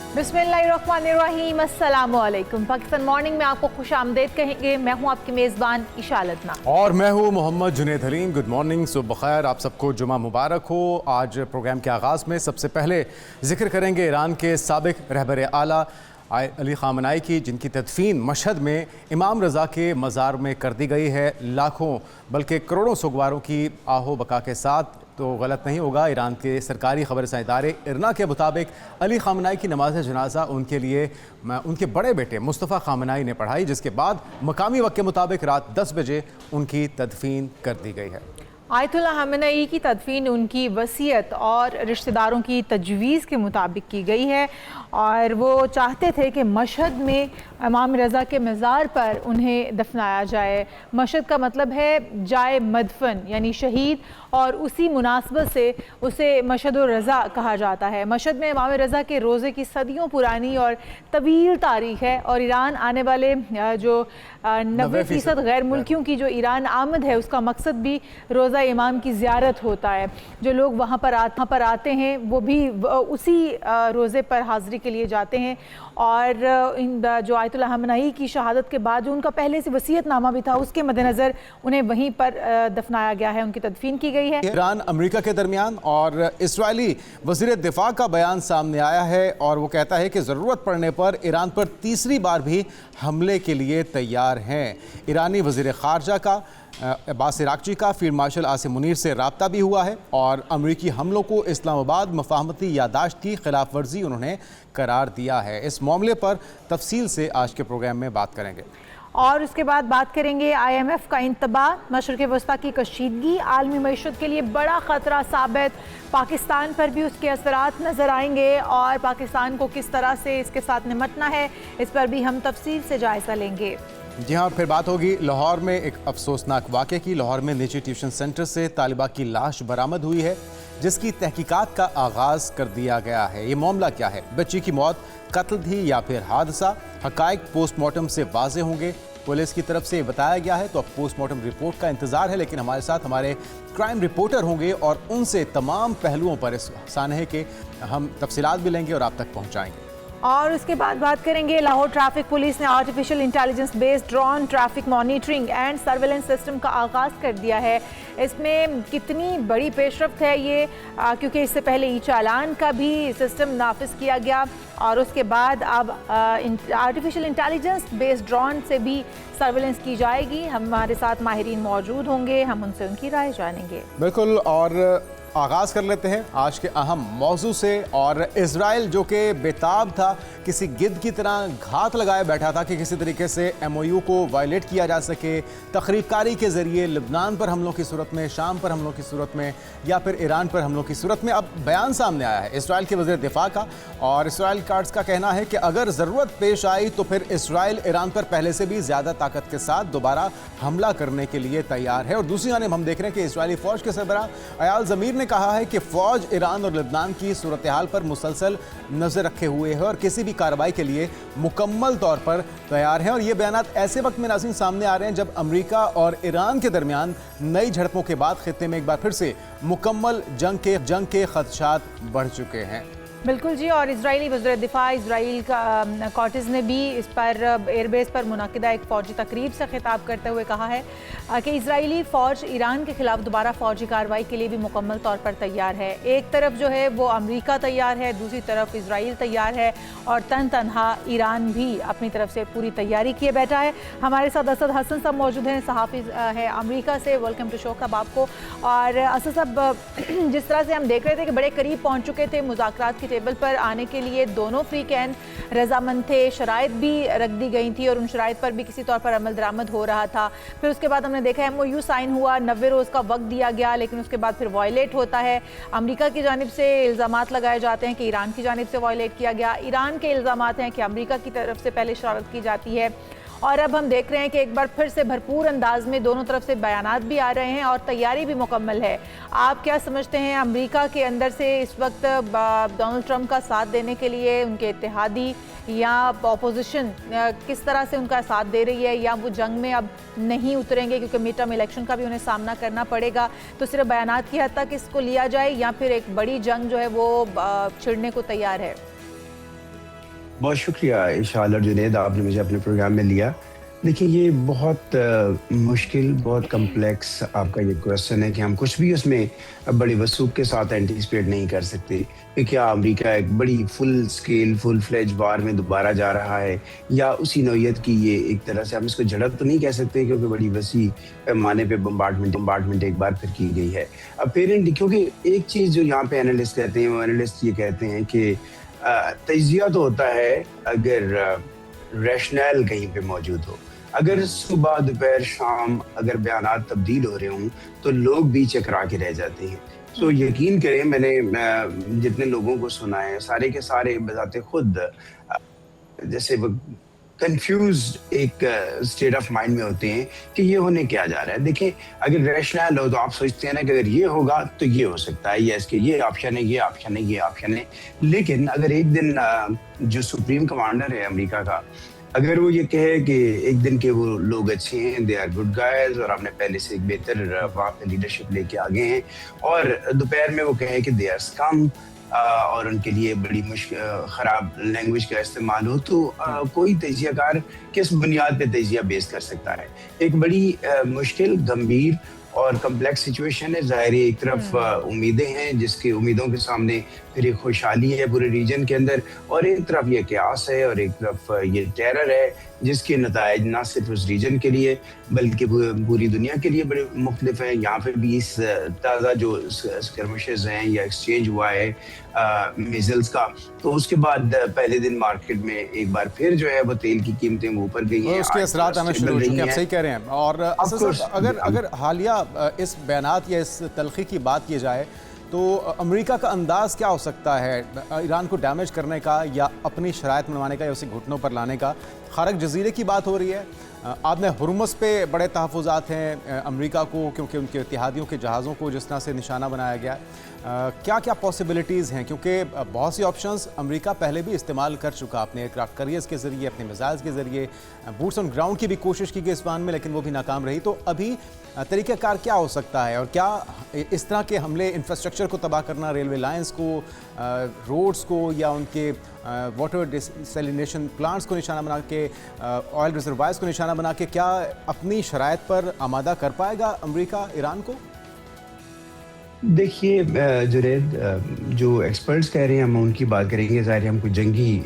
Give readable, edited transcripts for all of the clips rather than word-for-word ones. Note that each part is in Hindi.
बिस्मिल्लाहिर्रहमानिर्रहीम, अस्सलामुअलैकुम। पाकिस्तान मॉर्निंग में आपको खुश आमदेद कहेंगे। मैं हूँ आपकी मेज़बान इशा लदना और मैं हूँ मोहम्मद जुनैद हलीम। गुड मॉर्निंग, सुबह बखैर, आप सबको जुमा मुबारक हो। आज प्रोग्राम के आगाज़ में सबसे पहले जिक्र करेंगे ईरान के साबिक रहबर आला अली ख़ामनेई की, जिनकी तदफीन मशहद में इमाम रज़ा के मज़ार में कर दी गई है। लाखों बल्कि करोड़ों सोगवारों की आहो बका के साथ तो गलत नहीं होगा। ईरान के सरकारी खबरसां इदारे इरना के मुताबिक अली ख़ामनेई की नमाज जनाजा उनके लिए उनके बड़े बेटे मुस्तफ़ा ख़ामनेई ने पढ़ाई, जिसके बाद मकामी वक्त के मुताबिक रात 10 बजे उनकी तदफीन कर दी गई है। आयतुल्लाह ख़ामनेई की तदफीन उनकी वसीयत और रिश्तेदारों की तजवीज़ के मुताबिक की गई है और वो चाहते थे कि मशहद में इमाम रज़ा के मज़ार पर उन्हें दफनाया जाए। मशहद का मतलब है जाए मदफन यानी शहीद, और उसी मुनासबत से उसे मशहद रज़ा कहा जाता है। मशहद में इमाम रज़ा के रोज़े की सदियों पुरानी और तवील तारीख़ है और ईरान आने वाले जो 90% गैर मुल्कियों की जो ईरान आमद है उसका मकसद भी रोज़ा इमाम की ज़ियारत होता है। जो लोग वहाँ पर आते हैं वो भी उसी रोज़े पर हाज़िरी के लिए जाते हैं। और जो आयतुल्लाह ख़ामनेई की शहादत के बाद जो उनका पहले से वसीयतनामा भी था उसके मद्देनज़र उन्हें वहीं पर दफनाया गया है, उनकी तदफीन की गई है। ईरान अमेरिका के दरमियान और इस्राएली वज़ीर दिफा का बयान सामने आया है और वो कहता है कि ज़रूरत पड़ने पर ईरान पर तीसरी बार भी हमले के लिए तैयार हैं। ईरानी वज़ीर ख़ारजा का अब्बास इराक़ची का फील्ड मार्शल आसिम मुनीर से रब्ता भी हुआ है और अमरीकी हमलों को इस्लामाबाद मफाहमती यादाश्त की खिलाफ वर्जी उन्होंने करार दिया है। इस मामले पर तफसील से आज के प्रोग्राम में बात करेंगे और उसके बाद बात करेंगे IMF का इंतबाह, मशरिक़ वस्ता की कशीदगी आलमी मईशत के लिए बड़ा ख़तरा साबित, पाकिस्तान पर भी उसके असरात नज़र आएंगे और पाकिस्तान को किस तरह से इसके साथ निपटना है इस पर भी हम तफसील से जायज़ा लेंगे। जी हाँ, फिर बात होगी लाहौर में एक अफसोसनाक वाक़े की। लाहौर में निजी ट्यूशन सेंटर से तालिबा की लाश बरामद हुई है, जिसकी तहकीकात का आगाज़ कर दिया गया है। ये मामला क्या है? बच्ची की मौत कत्ल थी या फिर हादसा? हक़ाइक़ पोस्टमार्टम से वाज़े होंगे, पुलिस की तरफ से बताया गया है। तो अब पोस्टमार्टम रिपोर्ट का इंतज़ार है, लेकिन हमारे साथ हमारे क्राइम रिपोर्टर होंगे और उनसे तमाम पहलुओं पर इस सानहे के हम तफसीलात भी लेंगे और आप तक पहुँचाएँगे। और उसके बाद बात करेंगे लाहौर ट्रैफिक पुलिस ने artificial intelligence based drone traffic monitoring and surveillance system का आगाज़ कर दिया है। इसमें कितनी बड़ी पेशरफ्त है ये, क्योंकि इससे पहले ई चालान का भी सिस्टम नाफिज किया गया और उसके बाद अब आर्टिफिशियल इंटेलिजेंस बेस्ड ड्रोन से भी सर्वेलेंस की जाएगी। हमारे साथ माहिरीन मौजूद होंगे, हम उनसे उनकी राय जानेंगे। बिल्कुल, और आगाज़ कर लेते हैं आज के अहम मौजू से। और इजराइल जो कि बेताब था, किसी गिद्ध की तरह घात लगाए बैठा था कि किसी तरीके से MOU को वायलेट किया जा सके, तखरीबकारी के ज़रिए लबनान पर हमलों की सूरत में, शाम पर हमलों की सूरत में या फिर ईरान पर हमलों की सूरत में। अब बयान सामने आया है इसराइल के वज़ीर दिफा का और इसराइल कार्ड्स का कहना है कि अगर ज़रूरत पेश आई तो फिर इसराइल ईरान पर पहले से भी ज़्यादा ताकत के साथ दोबारा हमला करने के लिए तैयार है। और दूसरी जानिब हम देख रहे हैं कि इसराइली फ़ौज के सरबराह अयाल ज़मीर ने कहा है कि फ़ौज ईरान और लबनान की सूरत हाल पर मुसलसल नज़र रखे हुए है और किसी भी कार्रवाई के लिए मुकम्मल तौर पर तैयार हैं। और ये बयानात ऐसे वक्त में नाज़रीन सामने आ रहे हैं जब अमेरिका और ईरान के दरमियान नई झड़पों के बाद खित्ते में एक बार फिर से मुकम्मल जंग के खदशात बढ़ चुके हैं। बिल्कुल जी, और इजरायली वज़ीर दिफा इजराइल का कॉटेज ने भी इस पर एयरबेस पर मुनाकिदा एक फ़ौजी तकरीब से खिताब करते हुए कहा है कि इजरायली फ़ौज ईरान के खिलाफ दोबारा फ़ौजी कार्रवाई के लिए भी मुकम्मल तौर पर तैयार है। एक तरफ जो है वो अमेरिका तैयार है, दूसरी तरफ इजराइल तैयार है और तनहा ईरान भी अपनी तरफ से पूरी तैयारी किए बैठा है। हमारे साथ असद हसन साहब मौजूद हैं, सहाफ़ी है अमेरिका से। वेलकम टू शो साहब आपको। और असद साहब, जिस तरह से हम देख रहे थे कि बड़े करीब पहुँच चुके थे मुज़ाकरात टेबल पर आने के लिए, दोनों फ्री कैन रजामंद थे, शराइत भी रख दी गई थी और उन शराइत पर भी किसी तौर पर अमल दरामद हो रहा था। फिर उसके बाद हमने देखा MOU साइन हुआ, 90 रोज़ का वक्त दिया गया, लेकिन उसके बाद फिर वायलेट होता है। अमेरिका की जानिब से इल्ज़ामात लगाए जाते हैं कि ईरान की जानिब से वायलेट किया गया, ईरान के इल्ज़ामात हैं कि अमेरिका की तरफ से पहले शरारत की जाती है। और अब हम देख रहे हैं कि एक बार फिर से भरपूर अंदाज में दोनों तरफ से बयानात भी आ रहे हैं और तैयारी भी मुकम्मल है। आप क्या समझते हैं, अमेरिका के अंदर से इस वक्त डोनाल्ड ट्रंप का साथ देने के लिए उनके इत्तेहादी या अपोजिशन किस तरह से उनका साथ दे रही है, या वो जंग में अब नहीं उतरेंगे क्योंकि मिड टर्म इलेक्शन का भी उन्हें सामना करना पड़ेगा, तो सिर्फ बयानात की हद तक इसको लिया जाए या फिर एक बड़ी जंग जो है वो छिड़ने को तैयार है? बहुत शुक्रिया इशाल और जुनैद, आपने मुझे अपने प्रोग्राम में लिया। देखिए, ये बहुत मुश्किल, बहुत कम्प्लेक्स आपका ये क्वेश्चन है कि हम कुछ भी उसमें बड़ी वसूख के साथ एंटिसिपेट नहीं कर सकते कि क्या अमेरिका एक बड़ी फुल स्केल, फुल फ्लेज वार में दोबारा जा रहा है, या उसी नौयत की ये एक तरह से हम इसको झड़प तो नहीं कह सकते, क्योंकि बड़ी वसी पैमाने पे बम्बार्डमेंट एक बार फिर की गई है। अपेरेंटली, क्योंकि एक चीज़ जो यहाँ पे एनालिस्ट कहते हैं, वो एनालिस्ट ये कहते हैं कि तजिया तो होता है अगर रैशनल कहीं पे मौजूद हो। अगर सुबह, दोपहर, शाम अगर बयानात तब्दील हो रहे हों तो लोग भी चकरा के रह जाते हैं। तो यकीन करें, मैंने जितने लोगों को सुना है, सारे के सारे बजाते खुद जैसे वो कंफ्यूज्ड एक स्टेट ऑफ माइंड में होते हैं कि ये होने क्या जा रहा है। देखिए, अगर रैशनल हो तो आप सोचते हैं ना कि अगर ये होगा तो ये हो सकता है, या इसके ये ऑप्शन है, ये ऑप्शन है, ये ऑप्शन है। लेकिन अगर एक दिन जो सुप्रीम कमांडर है अमेरिका का, अगर वो ये कहे कि एक दिन के वो लोग अच्छे हैं, दे आर गुड गाइज, और आपने पहले से एक बेहतर वहाँ पे लीडरशिप लेके आगे हैं, और दोपहर में वो कहे कि दे आर स्कम, और उनके लिए बड़ी खराब लैंग्वेज का इस्तेमाल हो, तो कोई तजियाकार किस बुनियाद पे तजिया बेस कर सकता है। एक बड़ी मुश्किल, गंभीर और कम्प्लेक्स सिचुएशन है। ज़ाहिर है, एक तरफ उम्मीदें हैं जिसकी उम्मीदों के सामने फिर एक खुशहाली है पूरे रीजन के अंदर, और एक तरफ ये क्यास है, और एक तरफ ये टेरर है जिसके नताइज ना सिर्फ उस रीजन के लिए बल्कि पूरी दुनिया के लिए बड़े मुख्तलिफ हैं। यहाँ पे भी इस ताज़ा जो स्कर्मिशेस हैं या एक्सचेंज हुआ है मिसाइल्स का, तो उसके बाद पहले दिन मार्केट में एक बार फिर जो है वो तेल की कीमतें ऊपर गई हैं, उसके असरात आना शुरू हो चुके हैं। आप सही कह रहे हैं। और अगर हालिया इस बयानात या इस तलखी की बात की जाए तो अमेरिका का अंदाज़ क्या हो सकता है ईरान को डैमेज करने का, या अपनी शराइत मनवाने का, या उसे घुटनों पर लाने का? खारक जजीरे की बात हो रही है, आपने हुर्मुज़ पे बड़े तहफ़्फ़ुज़ात हैं अमेरिका को, क्योंकि उनके इत्तेहादियों के जहाज़ों को जिस तरह से निशाना बनाया गया है। क्या क्या पॉसिबिलिटीज़ हैं, क्योंकि बहुत सी ऑप्शंस अमेरिका पहले भी इस्तेमाल कर चुका, अपने एयरक्राफ्ट कैरियर्स के ज़रिए, अपने मिसाइल्स के ज़रिए, बूट्स ऑन ग्राउंड की भी कोशिश की गई इस्फहान में, लेकिन वो भी नाकाम रही। तो अभी तरीक़ाकार क्या हो सकता है, और क्या इस तरह के हमले इंफ्रास्ट्रक्चर को तबाह करना, रेलवे लाइन्स को, रोड्स को, या उनके वाटर डिसैलिनेशन प्लांट्स को निशाना बना के, ऑयल रिजर्वायर्स को निशाना बना के, क्या अपनी शराइत पर आमादा कर पाएगा अमेरिका ईरान को? देखिए जुनैद, जो एक्सपर्ट्स कह रहे हैं हम उनकी बात करेंगे। ज़ाहिर है हम कोई जंगी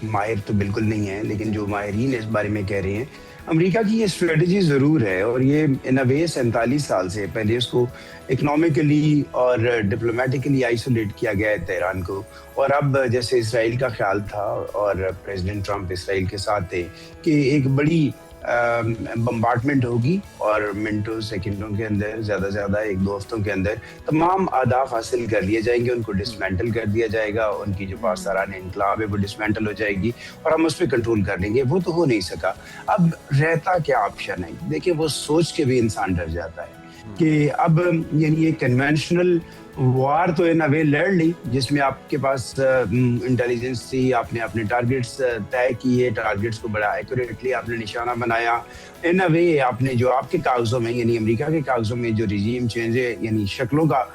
माहिर तो बिल्कुल नहीं है, लेकिन जो माहिरीन इस बारे में कह रहे हैं, अमेरिका की ये स्ट्रेटजी ज़रूर है, और ये इन अ वे 47 साल से पहले उसको इकनॉमिकली और डिप्लोमेटिकली आइसोलेट किया गया है तेहरान को, और अब जैसे इसराइल का ख्याल था और प्रेसिडेंट ट्रंप इसराइल के साथ थे कि एक बड़ी बम्बार्डमेंट होगी और मिनटों सेकंडों के अंदर, ज़्यादा से ज़्यादा एक दो हफ्तों के अंदर तमाम अहदाफ हासिल कर लिए जाएंगे, उनको डिसमेंटल कर दिया जाएगा, उनकी जो पासदारान इनकलाब है वो डिसमेंटल हो जाएगी और हम उस पर कंट्रोल कर लेंगे। वो तो हो नहीं सका। अब रहता क्या ऑप्शन है? देखिए, वो सोच के भी इंसान डर जाता है कि अब यानी ये कन्वेंशनल वार तो इन अ वे लड़ ली, जिसमें आपके पास इंटेलिजेंस थी, आपने अपने टारगेट्स तय किए, टारगेट्स को बड़ा एक्यूरेटली आपने निशाना बनाया। इन अ वे आपने जो आपके कागजों में, यानी अमेरिका के कागजों में जो रिजीम चेंज है, यानी शक्लों का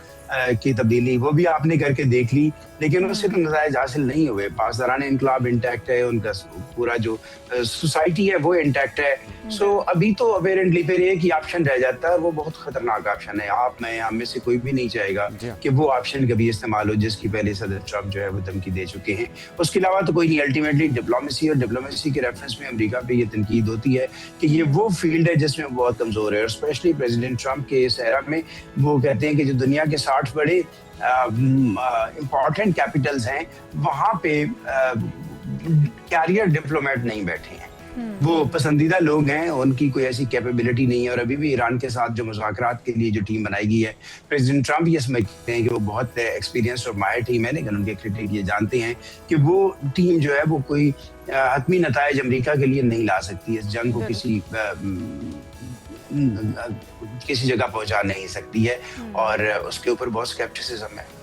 की तब्दीली, वो भी आपने करके देख ली, लेकिन उससे तो नताइज हासिल नहीं हुए। पासदारान इनकलाब इंटैक्ट है, उनका पूरा जो सोसाइटी है वो इंटैक्ट है। सो अभी तो अपेरेंटली फिर एक ही ऑप्शन रह जाता है, वो बहुत खतरनाक ऑप्शन है। आप, मैं, हम में से कोई भी नहीं चाहेगा कि वो ऑप्शन कभी इस्तेमाल हो जिसकी पहले सदर ट्रंप जो है वो धमकी दे चुके हैं। उसके अलावा तो कोई नहीं। अल्टीमेटली डिप्लोमेसी, और डिप्लोमेसी के रेफरेंस में अमेरिका पे ये तनकीद होती है कि ये वो फील्ड है जिसमें वो बहुत कमजोर है, और स्पेशली प्रेसिडेंट ट्रंप के इस एरा में वो कहते हैं कि जो दुनिया के 60 बड़े इम्पॉर्टेंट कैपिटल्स हैं, वहाँ पे कैरियर डिप्लोमेट नहीं बैठे हैं। वो पसंदीदा लोग हैं, उनकी कोई ऐसी कैपेबिलिटी नहीं है। और अभी भी ईरान के साथ जो मुज़ाकरात के लिए जो टीम बनाई गई है, प्रेसिडेंट ट्रंप ये समझते हैं कि वो बहुत एक्सपीरियंस और माहिर टीम है, लेकिन उनके क्रिटिक ये जानते हैं कि वो टीम जो है वो कोई हतमी नताइज अमेरिका के लिए नहीं ला सकती। इस जंग को किसी जगह पहुंचा नहीं सकती है, और उसके ऊपर बहुत स्केप्टिसिज्म है।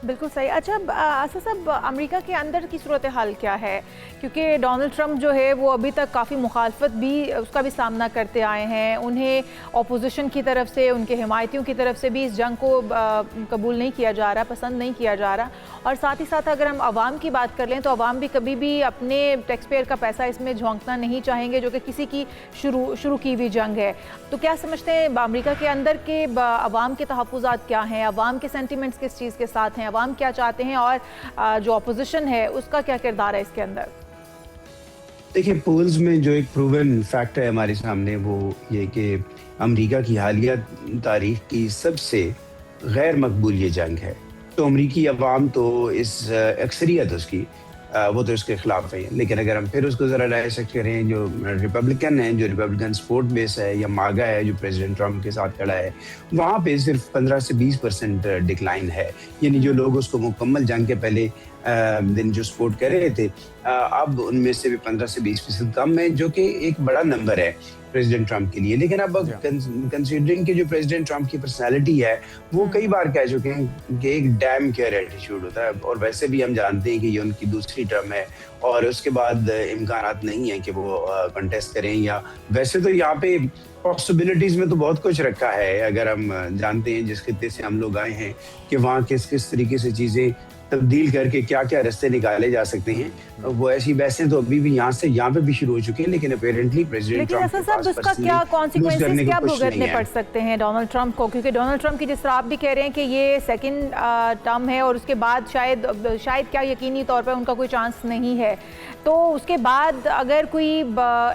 बिल्कुल सही। अच्छा आसिफ साहब, अमेरिका के अंदर की सूरत हाल क्या है? क्योंकि डोनाल्ड ट्रंप जो है वो अभी तक काफ़ी मुखालफत भी उसका भी सामना करते आए हैं। उन्हें अपोजिशन की तरफ से, उनके हिमायतियों की तरफ से भी इस जंग को कबूल नहीं किया जा रहा, पसंद नहीं किया जा रहा, और साथ ही साथ अगर हम आवाम की बात कर लें तो आवाम भी कभी भी अपने टैक्स पेयर का पैसा इसमें झोंकना नहीं चाहेंगे, जो कि किसी की शुरू की हुई जंग है। तो क्या समझते हैं अमेरिका के अंदर के आवाम के तहफ़्फ़ुज़ात क्या हैं, आवाम के सेंटिमेंट्स किस चीज़ के साथ हैं, आवाम क्या चाहते हैं, और जो अपोजिशन है उसका क्या किरदार है इसके अंदर? देखिए, पोल्स में जो एक प्रूवन फैक्ट है हमारे सामने वो ये कि अमेरिका की हालिया तारीख की सबसे गैर मकबूल ये जंग है। तो अमेरिकी अवाम तो इस अक्सरियत उसकी वो तो इसके खिलाफ है। लेकिन अगर हम फिर उसको ज़रा डायसेक्ट करें, जो रिपब्लिकन है, जो रिपब्लिकन सपोर्ट बेस है, या मागा है जो प्रेसिडेंट ट्रम्प के साथ खड़ा है, वहाँ पे सिर्फ 15 से 20% डिक्लाइन है। यानी जो लोग उसको मुकम्मल जंग के पहले दिन जो सपोर्ट कर रहे थे, अब उनमें से भी 15 से 20% कम है, जो कि एक बड़ा नंबर है प्रेसिडेंट ट्रम्प के लिए। लेकिन अब कंसीडरिंग कि जो प्रेसिडेंट ट्रम्प की पर्सनालिटी है, वो कई बार कह चुके हैं कि एक डैम केयर एटीट्यूड होता है, और वैसे भी हम जानते हैं कि ये उनकी दूसरी टर्म है और उसके बाद इम्कानात नहीं है कि वो कंटेस्ट करें। या वैसे तो यहाँ पे पॉसिबिलिटीज में तो बहुत कुछ रखा है। अगर हम जानते हैं जिस खित्ते से हम लोग आए हैं कि वहाँ किस किस तरीके से चीजें तब्दील करके क्या क्या रास्ते निकाले जा सकते हैं, वो ऐसी बहसें तो अभी भी यहाँ पे भी शुरू हो चुकी है। लेकिन अपेरेंटली प्रेसिडेंट ट्रम्प के पास उसका क्या कॉन्सिक्वेंसेस क्या भुगतने पड़ सकते हैं डोनाल्ड ट्रम्प को? क्योंकि डोनाल्ड ट्रम्प की जिस तरह आप भी कह रहे हैं कि ये सेकंड टर्म है और उसके बाद शायद क्या यकीनी तौर पर उनका कोई चांस नहीं है, तो उसके बाद अगर कोई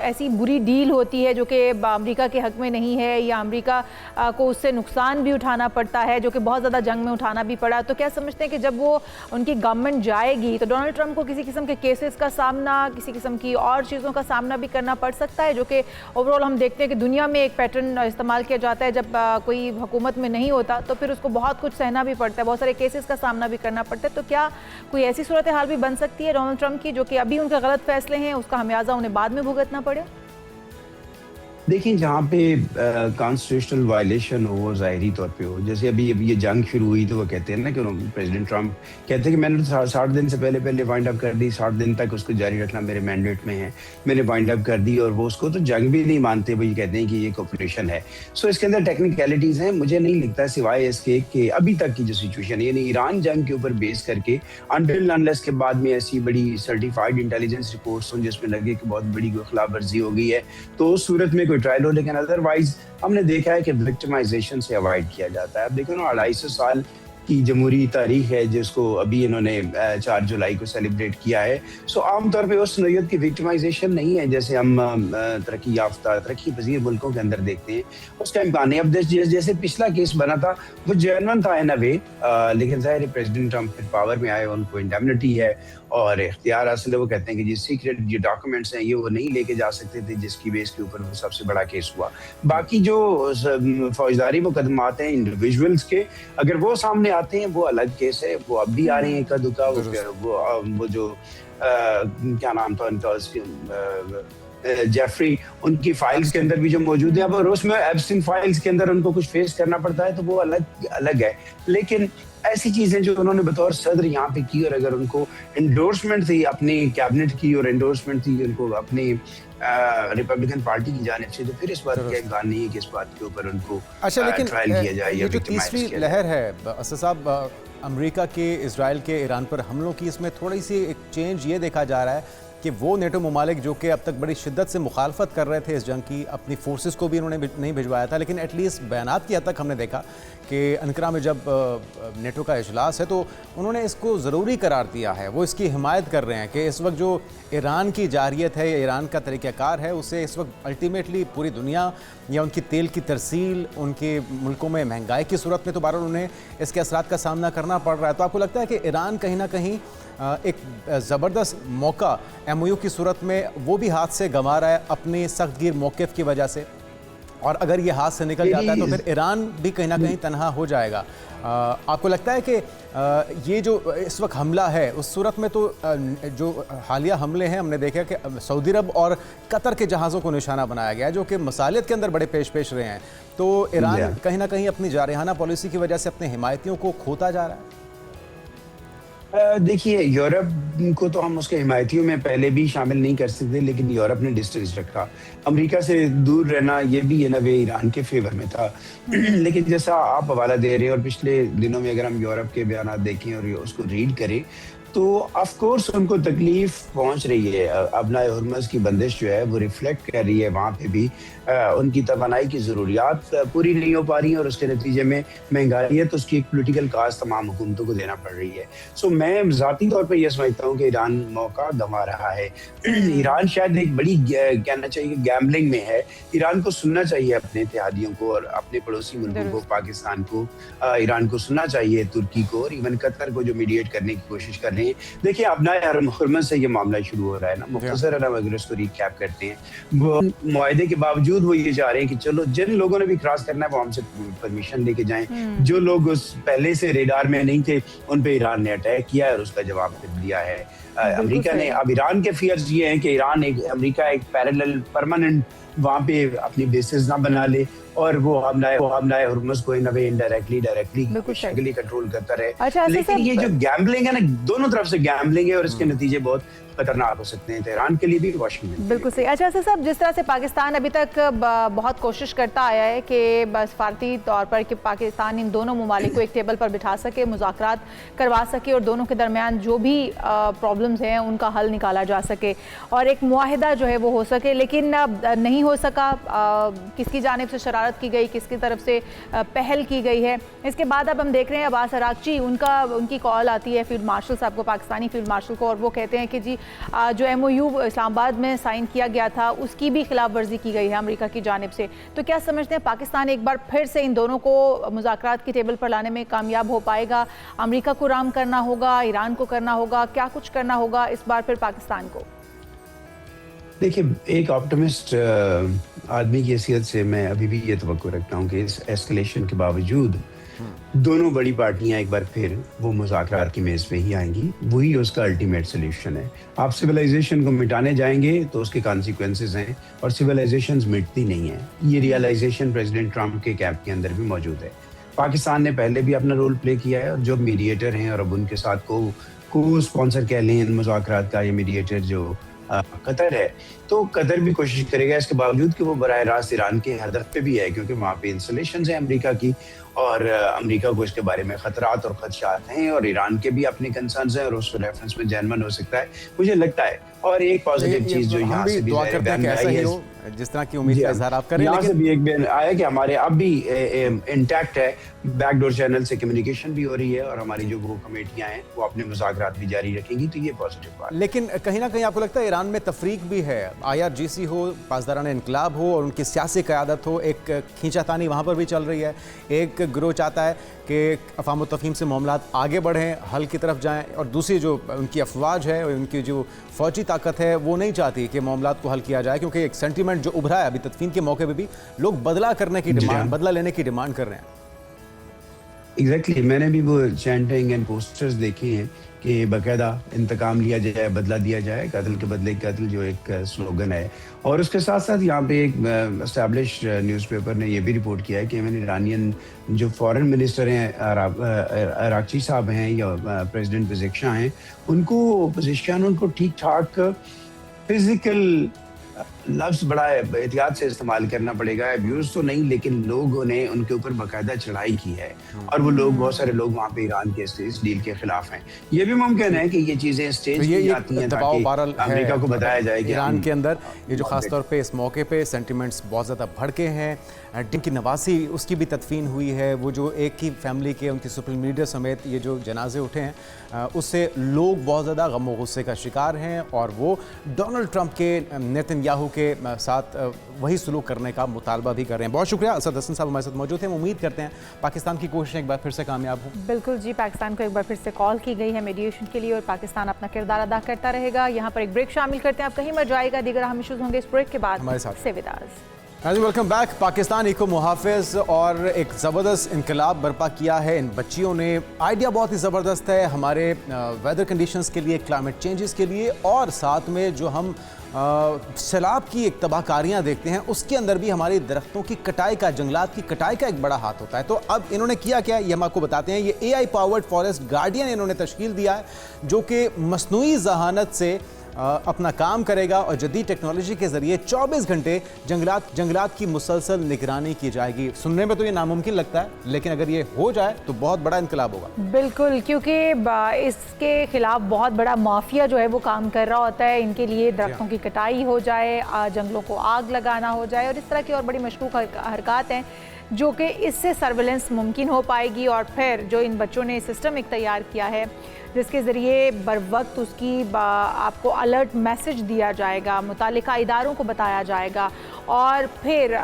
ऐसी बुरी डील होती है जो कि अमेरिका के हक में नहीं है, या अमेरिका को उससे नुकसान भी उठाना पड़ता है, जो कि बहुत ज़्यादा जंग में उठाना भी पड़ा, तो क्या समझते हैं कि जब वो उनकी गवर्नमेंट जाएगी तो डोनाल्ड ट्रम्प को किसी किस्म के केसेस का सामना, किसी किस्म की और चीज़ों का सामना भी करना पड़ सकता है, जो कि ओवरऑल हम देखते हैं कि दुनिया में एक पैटर्न इस्तेमाल किया जाता है, जब कोई हुकूमत में नहीं होता तो फिर उसको बहुत कुछ सहना भी पड़ता है, बहुत सारे केसेस का सामना भी करना पड़ता है। तो क्या कोई ऐसी सूरत हाल भी बन सकती है डोनाल्ड ट्रम्प की, जो कि अभी उनके गलत फैसले हैं उसका हमेयाजा उन्हें बाद में भुगतना पड़े? देखिए, जहाँ पे कॉन्स्टिट्यूशनल वायलेशन हो वो ज़ाहिरी तौर पे हो, जैसे अभी ये जंग शुरू हुई तो वो कहते हैं ना कि प्रेसिडेंट ट्रम्प कहते हैं कि मैंने 60 दिन से पहले वाइंड अप कर दी, 60 दिन तक उसको जारी रखना मेरे मैंडेट में है, मैंने वाइंड अप कर दी, और वो उसको तो जंग भी नहीं मानते, वो ये कहते हैं कि ये ऑपरेशन है। सो इसके अंदर टेक्निकलिटीज़ हैं। मुझे नहीं लगता सिवाय इसके कि अभी तक की जो सिचुएशन है, यानी ईरान जंग के ऊपर बेस करके अनटिल अनलेस के बाद में ऐसी बड़ी सर्टिफाइड इंटेलिजेंस रिपोर्ट्स हों जिसमें लगे कि बहुत बड़ी कोई खिलाफ वर्जी हो गई है, तो उस सूरत में ट्रायल हो। लेकिन अदरवाइज हमने देखा है कि विक्टिमाइजेशन से अवॉइड किया जाता है। अब देखो ना, 250 साल की जमहूरी तारीख है जिसको अभी इन्होंने 4 जुलाई को सेलिब्रेट किया है। सो आमतौर पे उस नौयत की विक्टिमाइजेशन नहीं है जैसे हम तरक्की याफ्ता, तरक्की पजीर मुल्कों के अंदर देखते हैं, उसका इम्कान है। अब जैसे पिछला केस बना था वो जेन्युइन था इन अ वे, लेकिन ज़ाहिर प्रेसिडेंट ट्रम्प फिर पावर में आए, उनको इंडेमनिटी है और इख्तियार हासिल है। वो कहते हैं कि जो सीक्रेट जो डॉक्यूमेंट्स हैं ये वो नहीं लेके जा सकते थे, जिसकी बेस के ऊपर वो सबसे बड़ा केस हुआ। बाकी जो फौजदारी मुकदमात हैं इंडिविजुअल्स के, अगर वो सामने आते हैं वो अलग केस है, वो अब भी आ रहे हैं इक्का दुक्का। वो जो क्या नाम था उनका, जेफरी, उनकी फाइल्स के अंदर भी जो मौजूद है, अब उसमें एब्स्टिन फाइल्स के अंदर उनको कुछ फेस करना पड़ता है, तो वो अलग है। लेकिन ऐसी चीजें जो उन्होंने बतौर सदर यहाँ पे की, और अगर उनको एंडोर्समेंट थी अपनी कैबिनेट की और एंडोर्समेंट थी उनको अपनी रिपब्लिकन पार्टी की जानिब से, तो फिर इस बात का इम्कान नहीं है कि इस बात के ऊपर उनको ट्रायल किया जाए। ये जो तीसरी लहर है असद साहब, अमेरिका के इजराइल के ईरान पर हमलों की, इसमें थोड़ी सी एक चेंज ये देखा जा रहा है कि वो नेटो ममालिक जो कि अब तक बड़ी शिद्दत से मुखालफत कर रहे थे इस जंग की, अपनी फोर्सेस को भी उन्होंने नहीं भिजवाया था, लेकिन एटलीस्ट बयानात की हद तक हमने देखा कि अनकरा में जब नेटो का इजलास है तो उन्होंने इसको ज़रूरी करार दिया है। वो इसकी हिमायत कर रहे हैं कि इस वक्त जो ईरान की जारियत है या ईरान का तरीक़ाकार है, उससे इस वक्त अल्टीमेटली पूरी दुनिया या उनकी तेल की तरसील, उनके मुल्कों में महंगाई की सूरत में तो बहरहाल उन्हें इसके असरात का सामना करना पड़ रहा है। तो आपको लगता है कि ईरान कहीं ना कहीं एक ज़बरदस्त मौका एमओयू की सूरत में वो भी हाथ से गंवा रहा है अपने सख्तगीर मौक़िफ़ की वजह से, और अगर ये हाथ से निकल जाता है तो फिर ईरान भी कहीं ना कहीं तनहा हो जाएगा? आपको लगता है कि ये जो इस वक्त हमला है उस सूरत में, तो जो हालिया हमले हैं हमने देखा कि सऊदी अरब और कतर के जहाज़ों को निशाना बनाया गया जो कि मसालियत के अंदर बड़े पेश रहे हैं, तो ईरान कहीं ना कहीं अपनी जारहाना पॉलिसी की वजह से अपने हिमायतियों को खोता जा रहा है। देखिए, यूरोप को तो हम उसके हिमायतियों में पहले भी शामिल नहीं कर सकते, लेकिन यूरोप ने डिस्टेंस रखा। अमेरिका से दूर रहना ये भी इन अ वे ईरान के फेवर में था। लेकिन जैसा आप हवाला दे रहे हैं और पिछले दिनों में अगर हम यूरोप के बयान देखें और उसको रीड करें तो ऑफ कोर्स उनको तकलीफ पहुंच रही है। अबनाए हुर्मुज़ की बंदिश जो है वो रिफ्लेक्ट कर रही है वहाँ पे भी उनकी तवानाई की ज़रूरियात पूरी नहीं हो पा रही हैं और उसके नतीजे में महंगाई है तो उसकी एक पोलिटिकल कास्ट तमाम हुकूमतों को देना पड़ रही है। सो मैं ज़ाती तौर पर यह समझता हूँ कि ईरान मौका गंवा रहा है। ईरान शायद एक बड़ी कहना चाहिए गैम्बलिंग में है। ईरान को सुनना चाहिए अपने इत्तेहादियों को और अपने पड़ोसी मुल्कों को, पाकिस्तान को, ईरान को सुनना चाहिए, तुर्की को और इवन कतर को जो मीडिएट करने की कोशिश कर रहे हैं। देखिए अबनाए हुर्मुज़ से ये मामला शुरू हो रहा है ना, मुख्तसर अगर इसको रिकैप करते हैं, वो मुआहदे के बावजूद वो ये चाह रहे हैं कि चलो जिन लोगों ने भी क्रॉस करना है वो हमसे परमिशन लेके जाएं। जो लोग उस पहले से रेडार में नहीं थे उन पे ईरान ने अटैक किया है और उसका जवाब दिया है अमेरिका ने। अब ईरान के फियर्स ये हैं कि अमेरिका एक पैरेलल परमानेंट वहाँ पे अपनी बेसिस ना बना ले और वो हमलाए हुर्मुज़ को इन अ वे डायरेक्टली शक्ली कंट्रोल करता रहे। अच्छा, लेकिन ये जो गैम्बलिंग है ना, दोनों तरफ से गैम्बलिंग है और इसके नतीजे बहुत खतरनाक हो सकते हैं तेहरान के लिए भी, वाशिंगटन। बिल्कुल सही। अच्छा असद साहब, जिस तरह से पाकिस्तान अभी तक बहुत कोशिश करता आया है कि सफारती तौर पर कि पाकिस्तान इन दोनों ममालिक को एक टेबल पर बिठा सके, मुज़ाकरात करवा सके और दोनों के दरमियान जो भी प्रॉब्लम्स हैं उनका हल निकाला जा सके और एक मुआहिदा जो है वो हो सके, लेकिन नहीं हो सका। किसकी जानिब से शरारत की गई, किसकी तरफ से पहल की गई है। इसके बाद अब हम देख रहे हैं अब्बास अरागची, उनकी कॉल आती है फील्ड मार्शल साहब को, पाकिस्तानी फील्ड मार्शल को, और वो कहते हैं कि जी जो MOU इस्लामाबाद में साइन किया गया था उसकी भी खिलाफ वर्जी की गई है अमेरिका की जानिब से। तो क्या समझते हैं पाकिस्तान एक बार फिर से इन दोनों को मुज़ाकरात की टेबल पर लाने में कामयाब हो पाएगा? अमेरिका को राम करना होगा, ईरान को करना होगा, क्या कुछ करना होगा इस बार फिर पाकिस्तान को? देखिए, एक ऑप्टिमिस्ट आदमी की हैसियत से मैं अभी भी ये तवक्को रखता हूँ कि इस एस्केलेशन के बावजूद दोनों बड़ी पार्टियां एक बार फिर वो मुज़ाकरात की मेज़ पे ही आएंगी। वही उसका अल्टीमेट सोल्यूशन है। आप सिविलाइजेशन को मिटाने जाएंगे तो उसके कॉन्सिक्वेंसेस हैं और सिविलाइजेशंस मिटती नहीं है। ये रियलाइजेशन प्रेसिडेंट ट्रंप के कैंप के अंदर भी मौजूद है। पाकिस्तान ने पहले भी अपना रोल प्ले किया है और जो मीडिएटर हैं और अब उनके साथ को स्पॉन्सर कह लें मुज़ाकरात का, ये मीडिएटर जो कतर है, तो कतर भी कोशिश करेगा इसके बावजूद कि वो बराह रास्त ईरान के हदफ पे भी है, क्योंकि वहाँ पे इंस्टॉलेशन है अमेरिका की और अमेरिका को इसके बारे में खतरात और खदशात हैं और ईरान के भी अपने कंसर्न्स हैं और उस रेफरेंस में जेन्युइन हो सकता है, मुझे लगता है। और एक पॉजिटिव चीज जो यहाँ से भी जिस तरह की उम्मीद का इज़हार आप कर रहे हैं, यहाँ से भी एक बयान आया कि हमारे अब भी इंटैक्ट है, बैकडोर चैनल से कम्युनिकेशन भी हो रही है और हमारी जो वो कमेटियां हैं वो अपने मुज़ाकरात भी जारी रखेंगी, तो ये पॉजिटिव बात। लेकिन कहीं ना कहीं आपको लगता है ईरान में तफरीक भी है? IRGC हो, पासदारान इनकलाब हो और उनकी सियासी क़यादत हो, एक खींचातानी वहाँ पर भी चल रही है। एक गिरोह चाहता है कि अफ़ाम तफ़हीम से मामलात आगे बढ़ें, हल की तरफ जाएँ, और दूसरी जो उनकी अफवाज है, उनकी जो फ़ौजी ताकत है, वो नहीं चाहती कि मामलात को हल किया जाए, क्योंकि एक सेंटीमेंट जो उभरा है अभी तदफीन के मौके पे भी लोग बदला लेने की डिमांड कर रहे हैं। एग्जैक्टली, मैंने भी वो चैंटिंग एंड पोस्टर्स देखे हैं कि बाकायदा इंतकाम लिया जाए, बदला दिया जाए, कत्ल के बदले कत्ल जो एक स्लोगन है। और उसके साथ साथ यहाँ पे एक एस्टैब्लिश न्यूज़पेपर ने ये भी रिपोर्ट किया है कि ईरानियन जो फॉरेन मिनिस्टर हैं, अरागची साहब हैं या प्रेसिडेंट पेज़ेश्कियान हैं, उनको ठीक ठाक फिजिकल लफ्ज़ बड़ा एहतियात से इस्तेमाल करना पड़ेगा। अब्यूज़ तो नहीं, लेकिन लोगों ने उनके ऊपर बाकायदा चढ़ाई की है और वो लोग, बहुत सारे लोग वहाँ पे ईरान के इस डील के खिलाफ हैं। ये भी मुमकिन है कि ये चीज़ें स्टेज पे जाती हैं ताकि अमेरिका को बताया जाए कि ईरान के अंदर ये जो खासतौर पे इस मौके पे सेंटिमेंट्स बहुत ज़्यादा भड़के हैं। जिनकी नवासी उसकी भी तदफीन हुई है, वो जो एक ही फैमिली के उनके सुप्रीम लीडर समेत ये जो जनाजे उठे हैं, उससे लोग बहुत ज़्यादा गम व गुस्से का शिकार हैं और वो डोनाल्ड ट्रंप के, नेतन्याहू के साथ वही सलूक करने का मुतालबा भी कर रहे हैं। बहुत शुक्रिया, असद हसन साहब हमारे साथ मौजूद हैं। उम्मीद करते हैं पाकिस्तान की कोशिशें एक बार फिर से कामयाब हो। बिल्कुल जी, पाकिस्तान को एक बार फिर से कॉल की गई है मीडिएशन के लिए और पाकिस्तान अपना किरदार अदा करता रहेगा। यहाँ पर एक ब्रेक शामिल करते हैं, आप कहीं मर जाएगा, दीगर हम इश्यूज होंगे इस ब्रेक के बाद। हमारे साथ से विदाज़। जी वेलकम बैक। पाकिस्तान इको मुहाफ़िज़ और एक ज़बरदस्त इनकलाब बर्पा किया है इन बच्चियों ने। आइडिया बहुत ही ज़बरदस्त है हमारे वेदर कंडीशंस के लिए, क्लाइमेट चेंजेस के लिए, और साथ में जो हम सैलाब की एक तबाहकारियाँ देखते हैं उसके अंदर भी हमारी दरख्तों की कटाई का, जंगलात की कटाई का एक बड़ा हाथ होता है। तो अब इन्होंने किया क्या, ये हम आपको बताते हैं। ये AI पावर्ड फॉरेस्ट गार्डियन इन्होंने तश्कील दिया है, जो कि मसनूई जहानत से अपना काम करेगा और जदीद टेक्नोलॉजी के जरिए 24 घंटे जंगलात की मुसलसल निगरानी की जाएगी। सुनने में तो ये नामुमकिन लगता है, लेकिन अगर ये हो जाए तो बहुत बड़ा इनकलाब होगा। बिल्कुल, क्योंकि इसके खिलाफ बहुत बड़ा माफिया जो है वो काम कर रहा होता है। इनके लिए दरख्तों की कटाई हो जाए, जंगलों को आग लगाना हो जाए, और इस तरह की और बड़ी मशकूक हरकत हैं जो कि इससे सर्वेलेंस मुमकिन हो पाएगी। और फिर जो इन बच्चों ने सिस्टम एक तैयार किया है जिसके ज़रिए बर वक्त उसकी आपको अलर्ट मैसेज दिया जाएगा, मुतालिका इदारों को बताया जाएगा, और फिर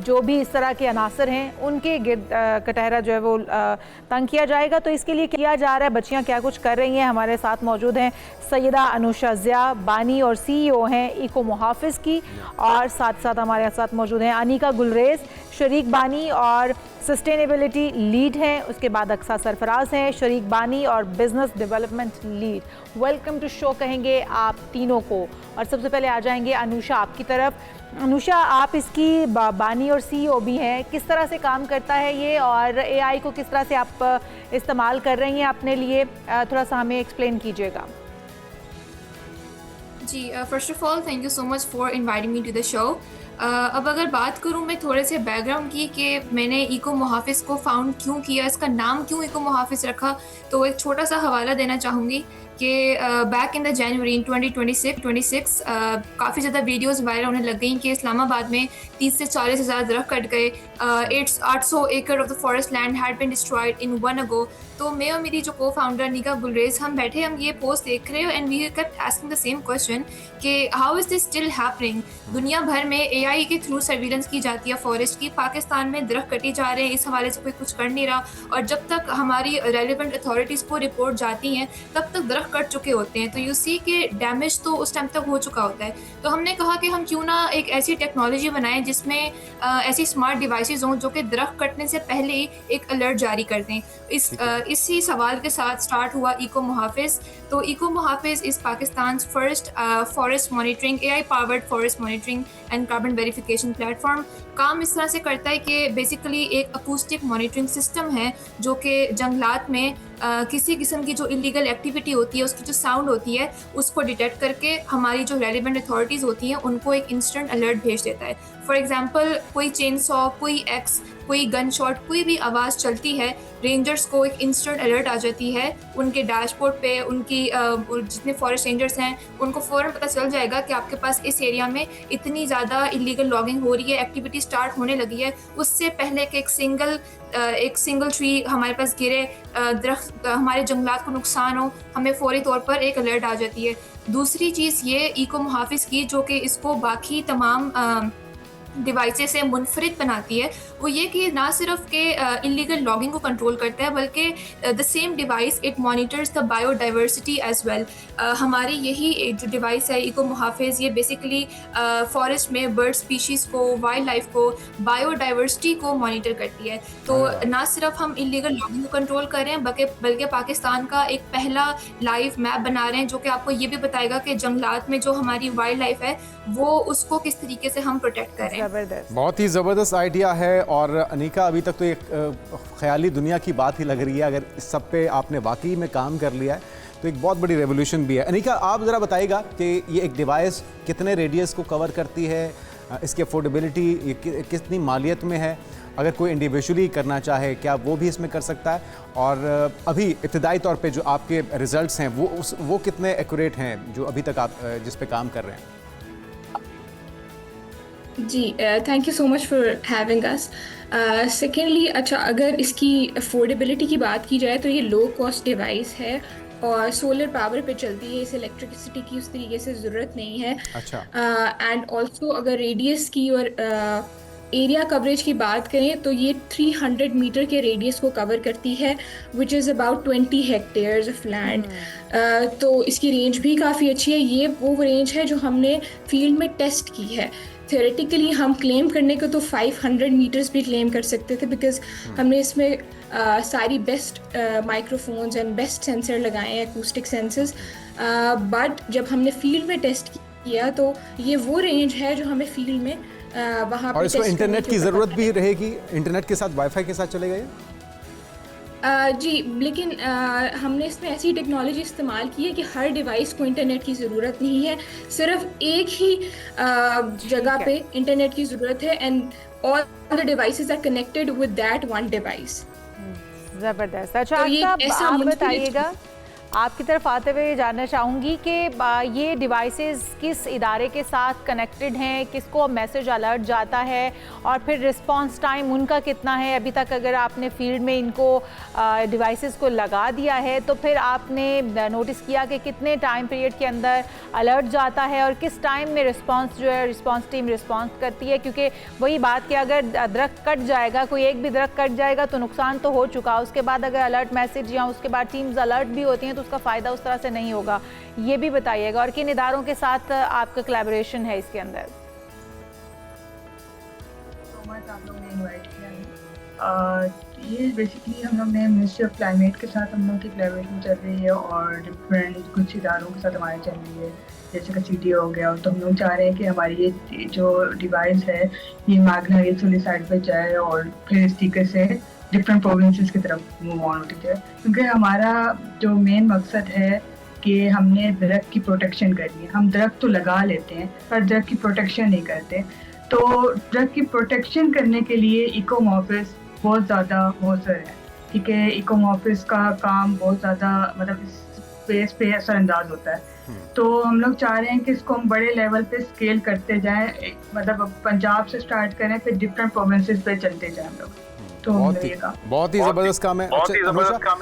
जो भी इस तरह के अनासर हैं उनके गिर्द कटहरा जो है वो तंग किया जाएगा। तो इसके लिए किया जा रहा है, बच्चियां क्या कुछ कर रही हैं। हमारे साथ मौजूद हैं सैयदा अनुशा ज़िया, बानी और CEO हैं इको मुहाफ़िज़ की, और साथ साथ हमारे साथ मौजूद हैं अनीका गुलरेज, शरीक बानी और सस्टेनेबिलिटी लीड हैं। उसके बाद अक्सा सरफराज हैं, शरीक बानी और business development lead. Welcome to show कहेंगे आप तीनों को। और सबसे पहले आ जाएंगे अनुशा आपकी तरफ। अनुशा, आप इसकी बानी और CEO भी हैं, किस तरह से काम करता है ये, और AI को किस तरह से आप इस्तेमाल कर रही हैं अपने लिए, थोड़ा सा हमें एक्सप्लेन कीजिएगा। जी, first of all thank you so much for inviting me to the show. अब अगर बात करूं मैं थोड़े से बैकग्राउंड की कि मैंने इको मुहाफ़िज़ को फाउंड क्यों किया, इसका नाम क्यों इको मुहाफ़िज़ रखा, तो एक छोटा सा हवाला देना चाहूँगी कि बैक इन द जनवरी इन 2026 काफ़ी ज़्यादा वीडियोस वायरल होने लग गई कि इस्लामाबाद में 30 से 40 हज़ार दरख्त कट गए, 800 एकड़ of the forest land had been destroyed in 1 ago. तो मैं और मेरी जो को फाउंडर अनीका गुलरेज, हम बैठे, हम ये पोस्ट देख रहे हो and we kept asking the same question कि how is this still happening. दुनिया भर में AI के थ्रू सर्विलेंस की जाती है फॉरेस्ट की, पाकिस्तान में दरख्त कटी जा रहे हैं, इस हवाले से कोई कुछ कर नहीं रहा, और जब तक हमारी रेलिवेंट अथॉरिटीज़ को रिपोर्ट जाती हैं तब तक दरख्त कट चुके होते हैं। तो यू सी कि डैमेज तो उस टाइम तक हो चुका होता है। तो हमने कहा कि हम क्यों ना एक ऐसी टेक्नोलॉजी बनाएं जिसमें ऐसी स्मार्ट डिवाइसेस हों जो कि दरख्त कटने से पहले ही एक अलर्ट जारी कर दें। इसी सवाल के साथ स्टार्ट हुआ इको मुहाफ़िज़। तो Eco Muhafiz is Pakistan first forest monitoring AI powered forest monitoring and carbon verification platform. काम इस तरह से करता है कि बेसिकली एक अकूस्टिक मॉनिटरिंग सिस्टम है जो कि जंगलात में किसी किस्म की जो इलीगल एक्टिविटी होती है, उसकी जो साउंड होती है, उसको डिटेक्ट करके हमारी जो रेलिवेंट अथॉरिटीज़ होती हैं उनको एक इंस्टेंट अलर्ट भेज देता है। फॉर एग्जांपल, कोई चेन सॉ, कोई एक्स, कोई गन शॉट, कोई भी आवाज़ चलती है, रेंजर्स को एक इंस्टेंट अलर्ट आ जाती है उनके डैशबोर्ड पे। उनकी जितने फॉरेस्ट रेंजर्स हैं उनको फ़ौरन पता चल जाएगा कि आपके पास इस एरिया में इतनी ज़्यादा इलीगल लॉगिंग हो रही है, एक्टिविटी स्टार्ट होने लगी है। उससे पहले कि एक सिंगल ट्री हमारे पास गिरे, दरख्त हमारे जंगलात को नुकसान हो, हमें फौरी तौर पर एक अलर्ट आ जाती है। दूसरी चीज़ ये इको मुहाफ़िज़ की जो कि इसको बाकी तमाम डिवाइसेस से मुनफरिद बनाती है, वो ये कि ना सिर्फ के इलीगल लॉगिंग को कंट्रोल करता है बल्कि the same device it monitors the biodiversity as well. हमारी यही जो डिवाइस है इको मुहाफ़िज़, ये बेसिकली फॉरेस्ट में बर्ड स्पीशीज़ को, वाइल्ड लाइफ को, बायोडाइवर्सिटी को मॉनिटर करती है। तो ना सिर्फ हम इलीगल लॉगिंग को कंट्रोल कर रहे हैं बल्कि पाकिस्तान का एक पहला लाइव मैप बना रहे हैं जो कि आपको ये भी बताएगा कि जंगलात में जो हमारी वाइल्ड लाइफ है वो उसको किस तरीके से हम प्रोटेक्ट करें। बहुत ही ज़बरदस्त आइडिया है। और अनीका, अभी तक तो एक ख्याली दुनिया की बात ही लग रही है, अगर इस सब पे आपने वाकई में काम कर लिया है तो एक बहुत बड़ी रेवोल्यूशन भी है। अनीका, आप ज़रा बताइएगा कि ये एक डिवाइस कितने रेडियस को कवर करती है, इसकी अफोर्डेबिलिटी कितनी मालियत में है, अगर कोई इंडिविजुअली करना चाहे क्या वो भी इसमें कर सकता है, और अभी इब्तदाई तौर पे जो आपके रिजल्ट्स हैं वो कितने एक्यूरेट हैं जो अभी तक आप जिस पे काम कर रहे हैं? जी, thank you so much for having us. Secondly, अच्छा, अगर इसकी अफोर्डेबिलिटी की बात की जाए तो ये लो कॉस्ट डिवाइस है और सोलर पावर पे चलती है, इस इलेक्ट्रिसिटी की उस तरीके से ज़रूरत नहीं है। अच्छा। एंड ऑल्सो अगर रेडियस की और एरिया कवरेज की बात करें तो ये 300 मीटर के रेडियस को कवर करती है, which is about 20 hectares of land. तो इसकी रेंज भी काफ़ी अच्छी है। ये वो रेंज है जो हमने फील्ड में टेस्ट की है। थ्योरेटिकली हम क्लेम करने को तो 500 मीटर्स भी क्लेम कर सकते थे, बिकॉज हमने इसमें सारी best microphones and best sensor लगाए हैं, अकूस्टिक सेंसर्स। बट जब हमने फील्ड में टेस्ट किया तो ये वो रेंज है जो हमें फील्ड में वहाँ पे और इसको टेस्ट इंटरनेट करने की ज़रूरत भी ज़रूरत रहेगी, इंटरनेट के साथ वाईफाई के साथ चलेगा ये? जी, लेकिन हमने इसमें ऐसी टेक्नोलॉजी इस्तेमाल की है कि हर डिवाइस को इंटरनेट की ज़रूरत नहीं है, सिर्फ एक ही जगह पे इंटरनेट की ज़रूरत है, and all the devices are connected with that one device. ज़बरदस्त। अच्छा तो ये आफ्ताब, ऐसा आप मुंफरिद- बताइएगा, आपकी तरफ आते हुए जानना चाहूँगी कि ये डिवाइसेस किस इदारे के साथ कनेक्टेड हैं, किसको मैसेज अलर्ट जाता है और फिर रिस्पांस टाइम उनका कितना है? अभी तक अगर आपने फील्ड में इनको डिवाइसेस को लगा दिया है तो फिर आपने नोटिस किया कि कितने टाइम पीरियड के अंदर अलर्ट जाता है और किस टाइम में रिस्पांस जो है रिस्पांस टीम रिस्पांस करती है? क्योंकि वही बात कि अगर दरख्त कट जाएगा, कोई एक भी दरख्त कट जाएगा तो नुकसान तो हो चुका, उसके बाद अगर अलर्ट मैसेज या उसके बाद टीम्स अलर्ट भी होती हैं तो उसका फ़ायदा उस तरह से नहीं होगा। ये भी बताइएगा, और किन इदारों के साथ आपका कोलैबोरेशन है इसके अंदर? आप लोग ने इनवाइट किया है। ये बेसिकली हम लोग ने मिनिस्ट्री ऑफ क्लाइमेट के साथ हम लोग की कोलैबोरेशन चल रही है और डिफरेंट कुछ इदारों के साथ हमारी चल रही है, जैसे कि CTO हो गया। तो हम लोग चाह रहे हैं कि हमारी ये जो डिवाइस है ये मैग्ना रेल्स वाली साइड पे जाए और फिर इस तरीके से डिफरेंट प्रोविंसेस की तरफ मूव ऑन होती जाए, क्योंकि हमारा जो मेन मकसद है कि हमने दरख्त की प्रोटेक्शन करनी है। हम दरख्त तो लगा लेते हैं पर दरख्त की प्रोटेक्शन नहीं करते। तो दरख्त की प्रोटेक्शन करने के लिए इकोमॉर्फिस बहुत ज़्यादा मौसर है, ठीक है। इकोमॉर्फिस का काम बहुत ज़्यादा मतलब इस स्पेस पे असरअंदाज होता है। तो हम लोग चाह रहे हैं कि इसको हम बड़े लेवल पे स्केल करते जाएं, मतलब पंजाब से स्टार्ट करें फिर डिफरेंट प्रोविंसेस पे चलते जाएं हम लोग। तो बहुत ही ज़बरदस्त काम है।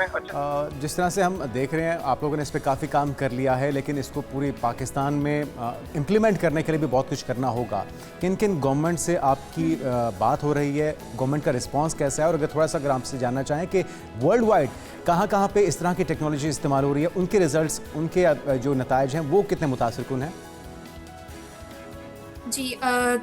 अच्छा, जिस तरह से हम देख रहे हैं आप लोगों ने इस पर काफ़ी काम कर लिया है, लेकिन इसको पूरी पाकिस्तान में इम्प्लीमेंट करने के लिए भी बहुत कुछ करना होगा। किन किन गवर्नमेंट से आपकी बात हो रही है, गवर्नमेंट का रिस्पांस कैसा है, और अगर थोड़ा सा अगर आपसे जानना चाहें कि वर्ल्ड वाइड कहाँ कहाँ पे इस तरह की टेक्नोलॉजी इस्तेमाल हो रही है, उनके रिजल्ट्स, उनके जो नताइज हैं वो कितने मुतासिरकुन हैं? जी,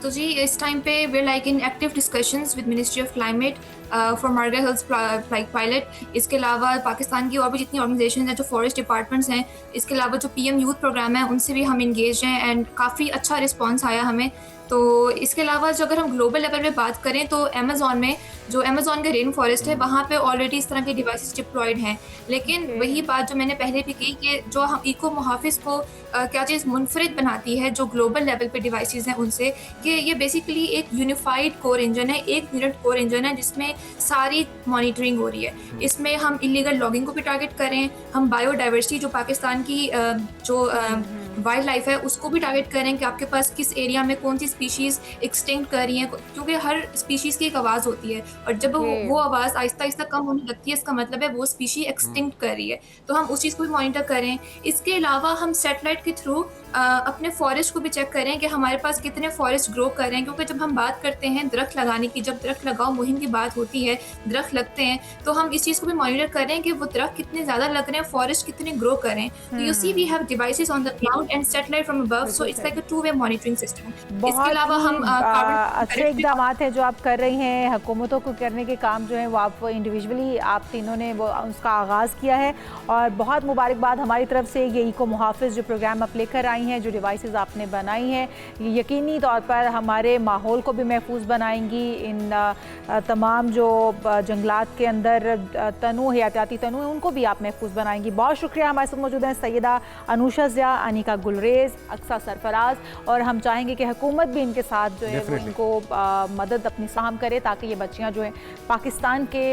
तो जी इस टाइम पे we are like in active discussions with ministry of climate for Margalla hills flight pilot. इसके अलावा पाकिस्तान की और भी जितनी ऑर्गेनाइजेशन हैं, जो फॉरेस्ट डिपार्टमेंट्स हैं, इसके अलावा जो PM यूथ प्रोग्राम है उनसे भी हम इंगेज हैं एंड काफ़ी अच्छा रिस्पॉन्स आया हमें। तो इसके अलावा जो अगर हम ग्लोबल लेवल पे बात करें तो अमेज़ॉन में जो अमेज़ॉन का रेन फॉरेस्ट है वहाँ पे ऑलरेडी इस तरह के डिवाइसेस डिप्लॉयड हैं। लेकिन वही बात जो मैंने पहले भी कही कि जो हम इको मुहाफिज को क्या चीज़ मुनफरिद बनाती है जो ग्लोबल लेवल पे डिवाइसेस हैं उनसे, कि ये बेसिकली एक यूनिफाइड कोर इंजन है, एक यूनिट कोर इंजन है जिसमें सारी मॉनिटरिंग हो रही है। इसमें हम इलीगल लॉगिंग को भी टारगेट करें, हम बायोडाइवर्सिटी जो पाकिस्तान की जो वाइल्ड लाइफ है उसको भी टारगेट करें कि आपके पास किस एरिया में कौन सी स्पीशीज़ एक्सटिंक्ट कर रही हैं, क्योंकि हर स्पीशीज़ की एक आवाज़ होती है और जब वो आवाज़ आहिस्ता आहिस्ता कम होने लगती है इसका मतलब है वो स्पीशी एक्सटिंक्ट कर रही है। तो हम उस चीज़ को भी मॉनिटर करें। इसके अलावा हम सैटेलाइट के थ्रू अपने फॉरेस्ट को भी चेक करें कि हमारे पास कितने फॉरेस्ट ग्रो कर रहे हैं, क्योंकि जब हम बात करते हैं दरख्त लगाने की, जब दरख्त लगाओ मुहिम की बात होती है, दरख्त लगते हैं, तो हम इस चीज़ को भी मॉनिटर करें कि वो दरख्त कितने ज़्यादा लग रहे हैं, फॉरेस्ट कितने ग्रो कर रहे हैं। तो you see we have devices on the ground and satellite from above, so it's like a two way monitoring system. इसके अलावा हम अच्छे इकदाम हैं जो आप कर रही हैं, हुकूमतों को करने के काम जो है वो आप इंडिविजुअली आप तीनों ने वो उसका आगाज़ किया है, और बहुत मुबारकबाद हमारी तरफ से। ये इको मुहाफिज जो प्रोग्राम आप लेकर आई हैं, जो डिवाइसेस आपने बनाई हैं, यकीनी तौर पर हमारे माहौल को भी महफूज बनाएंगी। इन तमाम जो जंगलात के अंदर तनु हयातियाती तनु है उनको भी आप महफूज बनाएंगी। बहुत शुक्रिया। हमारे साथ मौजूद हैं सैयदा अनुशा ज़िया, अनिका गुलरेज़, अक्सा सरफराज, और हम चाहेंगे कि हुकूमत भी इनके साथ जो है वो इनको मदद अपनी साहम करे ताकि ये बच्चियाँ जो हैं पाकिस्तान के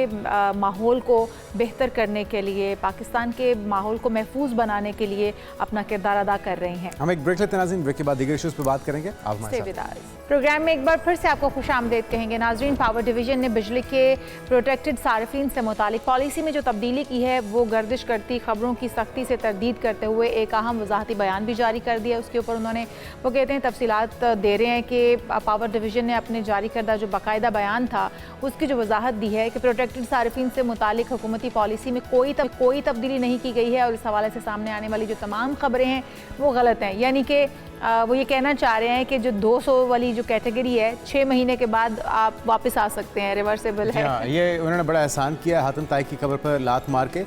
माहौल को बेहतर करने के लिए, पाकिस्तान के माहौल को महफूज बनाने के लिए अपना किरदार अदा कर रही हैं। हम एक ब्रेक लेते हैं नाज़रीन, ब्रेक के बाद दीगर इश्यूज़ पे बात करेंगे। आप हमारे साथ प्रोग्राम में एक बार फिर से आपको खुशामदीद कहेंगे। नाज़रीन, पावर डिवीज़न ने बिजली के प्रोटेक्टेड सार्फिन से मुतालिक पॉलिसी में जो तब्दीली की है वो गर्दिश करती खबरों की सख्ती से तरदीद करते हुए एक अहम वजाहती बयान भी भी जारी कर दिया। उसके ऊपर उन्होंने वो कहते हैं तफसीलात दे रहे हैं कि पावर डिवीज़न ने अपने जारी करदा जो बाकायदा बयान था उसकी जो वजाहत दी है कि प्रोटेक्टेड सार्फिन से मुतालिक हुकूमती पॉलिसी में कोई तब्दीली नहीं की गई है और इस हवाले से सामने आने वाली जो तमाम खबरें हैं वो गलत हैं। यानी कि वो ये कहना चाह रहे हैं कि जो 200 वाली जो कैटेगरी है 6 महीने के बाद आप वापस आ सकते हैं, रिवर्सेबल है। ये उन्होंने बड़ा एहसान किया हातम ताई की खबर पर लात मार के।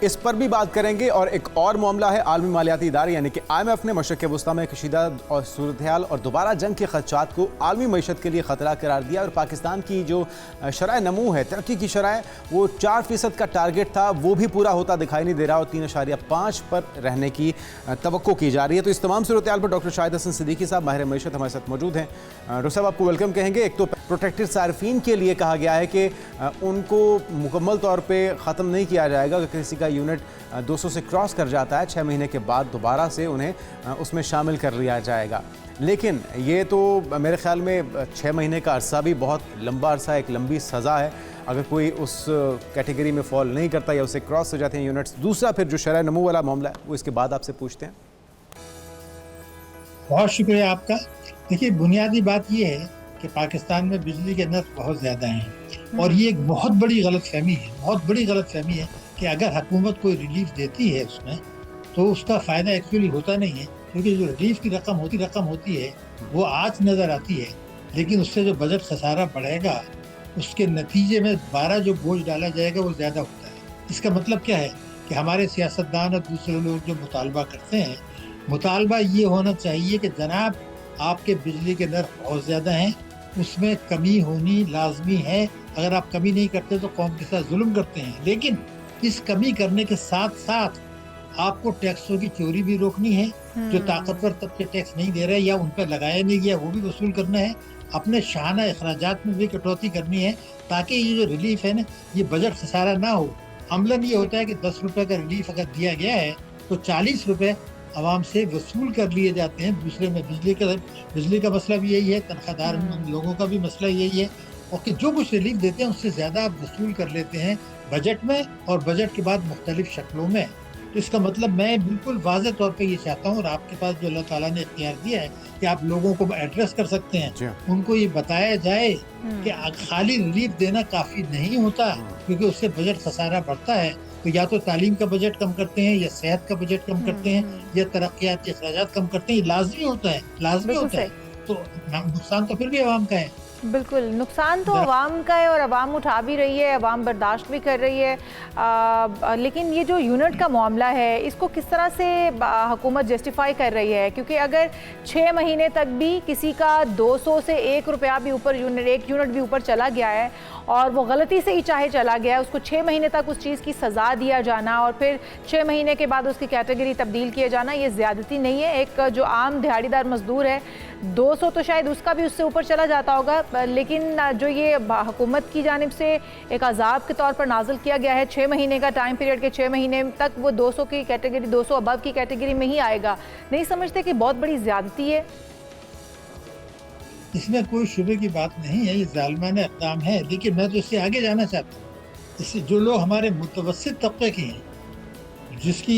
इस पर भी बात करेंगे। और एक और मामला है आलमी मालियाती इदारे यानी कि IMF ने मशरक़ वस्ता में कशीदा और सूरत हाल और दोबारा जंग के खदशात को आलमी मईशत के लिए ख़तरा करार दिया। और पाकिस्तान की जो शरह नमू है, तरक्की की शरह, वो 4% का टारगेट था, वो भी पूरा होता दिखाई नहीं दे रहा और 3.5 पर रहने की तवक्को की जा रही है। तो इस तमाम सूरत हाल पर डॉक्टर शाहिद हसन सिद्दीकी साहब माहिर मईशत हमारे साथ मौजूद हैं। डॉक्टर साहब आपको वेलकम कहेंगे। एक तो प्रोटेक्टेड सार्फिन के लिए कहा गया है कि उनको मुकम्मल तौर पर ख़त्म नहीं किया जाएगा। अगर किसी का यूनिट 200 से क्रॉस कर जाता है 6 महीने के बाद दोबारा से उन्हें उसमें शामिल कर लिया जाएगा। लेकिन ये तो मेरे ख्याल में 6 महीने का अरसा भी बहुत लंबा अरसा, एक लंबी सज़ा है अगर कोई उस कैटेगरी में फॉल नहीं करता या उसे क्रॉस हो जाते हैं यूनिट्स। दूसरा फिर जो शरह नमू वाला मामला है वो इसके बाद आपसे पूछते हैं। बहुत शुक्रिया आपका। देखिए, बुनियादी बात ये है कि पाकिस्तान में बिजली के नर्ख बहुत ज़्यादा हैं और ये एक बहुत बड़ी गलतफहमी है, बहुत बड़ी गलतफहमी है कि अगर हुकूमत कोई रिलीफ देती है उसमें तो उसका फ़ायदा एक्चुअली होता नहीं है, क्योंकि जो रिलीफ की रकम होती है वो आज नज़र आती है, लेकिन उससे जो बजट खसारा बढ़ेगा उसके नतीजे में दोबारा जो बोझ डाला जाएगा वो ज़्यादा होता है। इसका मतलब क्या है कि हमारे सियासतदान और दूसरे लोग जो मुतालबा करते हैं, मुतालबा ये होना चाहिए कि जनाब आपके बिजली के नर्ख बहुत ज़्यादा हैं, उसमें कमी होनी लाजमी है। अगर आप कमी नहीं करते तो कौम के साथ जुल्म करते हैं। लेकिन इस कमी करने के साथ साथ आपको टैक्सों की चोरी भी रोकनी है। जो ताकतवर तबके टैक्स नहीं दे रहे या उन पर लगाया नहीं गया वो भी वसूल करना है। अपने शाहाना अखराजात में भी कटौती करनी है ताकि ये जो रिलीफ है ना, ये बजट खसारा ना हो। अमलन ये होता है कि 10 रुपए का रिलीफ अगर दिया गया है तो 40 रुपए आवाम से वसूल कर लिए जाते हैं। दूसरे में बिजली का मसला भी यही है, तनख्वाहदार लोगों का भी मसला यही है, और कि जो कुछ रिलीफ देते हैं उससे ज़्यादा आप वसूल कर लेते हैं बजट में और बजट के बाद मुख्तलिफ शक्लों में। तो इसका मतलब मैं बिल्कुल वाज़ेह तौर पे ये चाहता हूँ और आपके पास जो अल्लाह ताला ने इख्तियार दिया है कि आप लोगों को एड्रेस कर सकते हैं, उनको ये बताया जाए कि खाली रिलीफ देना काफ़ी नहीं होता, क्योंकि उससे बजट खसारा बढ़ता है। तो या तो तालीम का बजट कम करते हैं या सेहत का बजट कम करते हैं या तरक्याती अखराजात कम करते हैं। लाजमी होता है। तो नुकसान तो फिर भी आवाम का है। बिल्कुल, नुकसान तो अवाम का है और अवाम उठा भी रही है, अवाम बर्दाश्त भी कर रही है। लेकिन ये जो यूनिट का मामला है इसको किस तरह से हुकूमत जस्टिफाई कर रही है? क्योंकि अगर 6 महीने तक भी किसी का 200 से 1 रुपया भी ऊपर एक यूनिट भी ऊपर चला गया है और वो गलती से ही चाहे चला गया है, उसको 6 महीने तक उस चीज़ की सज़ा दिया जाना और फिर 6 महीने के बाद उसकी कैटेगरी तब्दील किए जाना, ये ज़्यादती नहीं है। एक जो आम दिहाड़ीदार मजदूर है 200 तो शायद उसका भी उससे ऊपर चला जाता होगा, लेकिन जो ये हुकूमत की जानिब से एक अजाब के तौर पर नाजिल किया गया है 6 महीने का टाइम पीरियड के 6 महीने तक वो 200 की कैटेगरी 200 अबव की कैटेगरी में ही आएगा, नहीं समझते कि बहुत बड़ी ज़्यादती है? इसमें कोई शुबे की बात नहीं है, ये जालिमाना इक़दाम है। लेकिन मैं तो इससे आगे जाना चाहता हूँ। इससे जो लोग हमारे मुतवस्सित तबके के हैं, जिसकी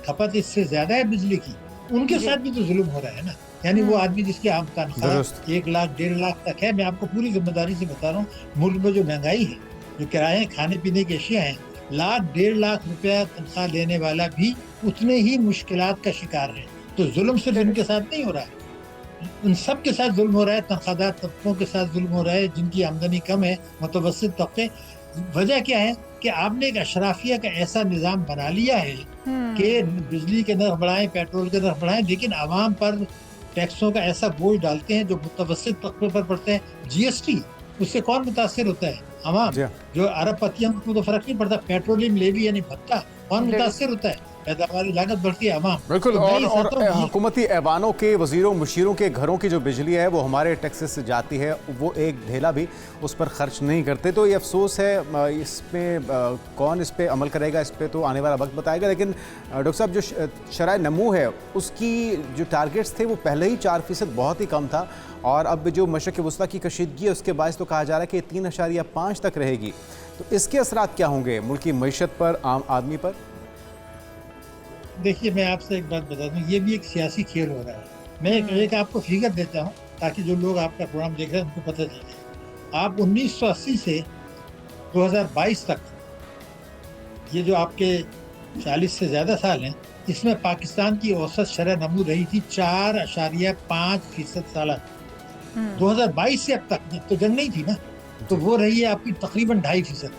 खपत इससे ज़्यादा है बिजली की, उनके साथ भी तो जुल्म हो रहा है ना। यानी वो आदमी जिसकी आम तनख्वाह 1 लाख 1.5 लाख तक है, मैं आपको पूरी जिम्मेदारी से बता रहा हूँ, मुल्क में जो महंगाई है, जो किराए खाने पीने की अशिया हैं, 1.5 लाख रुपया तनख्वाह लेने वाला भी उतने ही मुश्किलात का शिकार है। तो जुल्म सिर्फ इनके साथ नहीं हो रहा है, उन सब के साथ जुल्म हो रहा है। तनख्वाहदार तबकों के साथ जुल्म हो रहा है, जिनकी आमदनी कम है, मुतवस्सित तबके। वजह क्या है कि आपने एक अशराफिया का ऐसा निज़ाम बना लिया है कि बिजली के नर्ख बढ़ाएं, पेट्रोल के नर्ख बढ़ाएं, लेकिन आवाम पर टैक्सों का ऐसा बोझ डालते हैं जो मुतवस्सित तबके पर पड़ते हैं। GST, उससे कौन मुतासिर होता है? आवाम। जो अरबपतियों को तो फर्क नहीं पड़ता। पेट्रोलियम लेवी यानी भत्ता, कौन मुतासिर होता है? पैदावारी लागत बढ़ती है, आवाम। बिल्कुल। और हुकूमती ऐवानों के वजीरों मुशीरों के घरों की जो बिजली है वो हमारे टैक्सेस से जाती है, वो एक ढेला भी उस पर खर्च नहीं करते। तो ये अफसोस है। इस पर कौन इस पर अमल करेगा, इस पर तो आने वाला वक्त बताएगा। लेकिन डॉक्टर साहब, जो शरह नमू है उसकी जो टारगेट्स थे वो पहले ही 4% बहुत ही कम था, और अब जो मशरक़ वस्ता की कशीदगी है उसके बायस तो कहा जा रहा है कि 3.5 तक रहेगी। तो इसके असरात क्या होंगे मुल्क की मईशत पर, आम आदमी पर? देखिए मैं आपसे एक बात बता दूं, ये भी एक सियासी खेल हो रहा है। मैं एक आपको फिगर देता हूं ताकि जो लोग आपका प्रोग्राम देख रहे हैं उनको पता चले। आप 1980 से 2022 तक, ये जो आपके 40 से ज्यादा साल हैं, इसमें पाकिस्तान की औसत शरह नमू रही थी 4.5% सालाना। 2022 से अब तक, जब तो जंग नहीं थी ना, तो वो रही है आपकी तकरीबन 2.5%।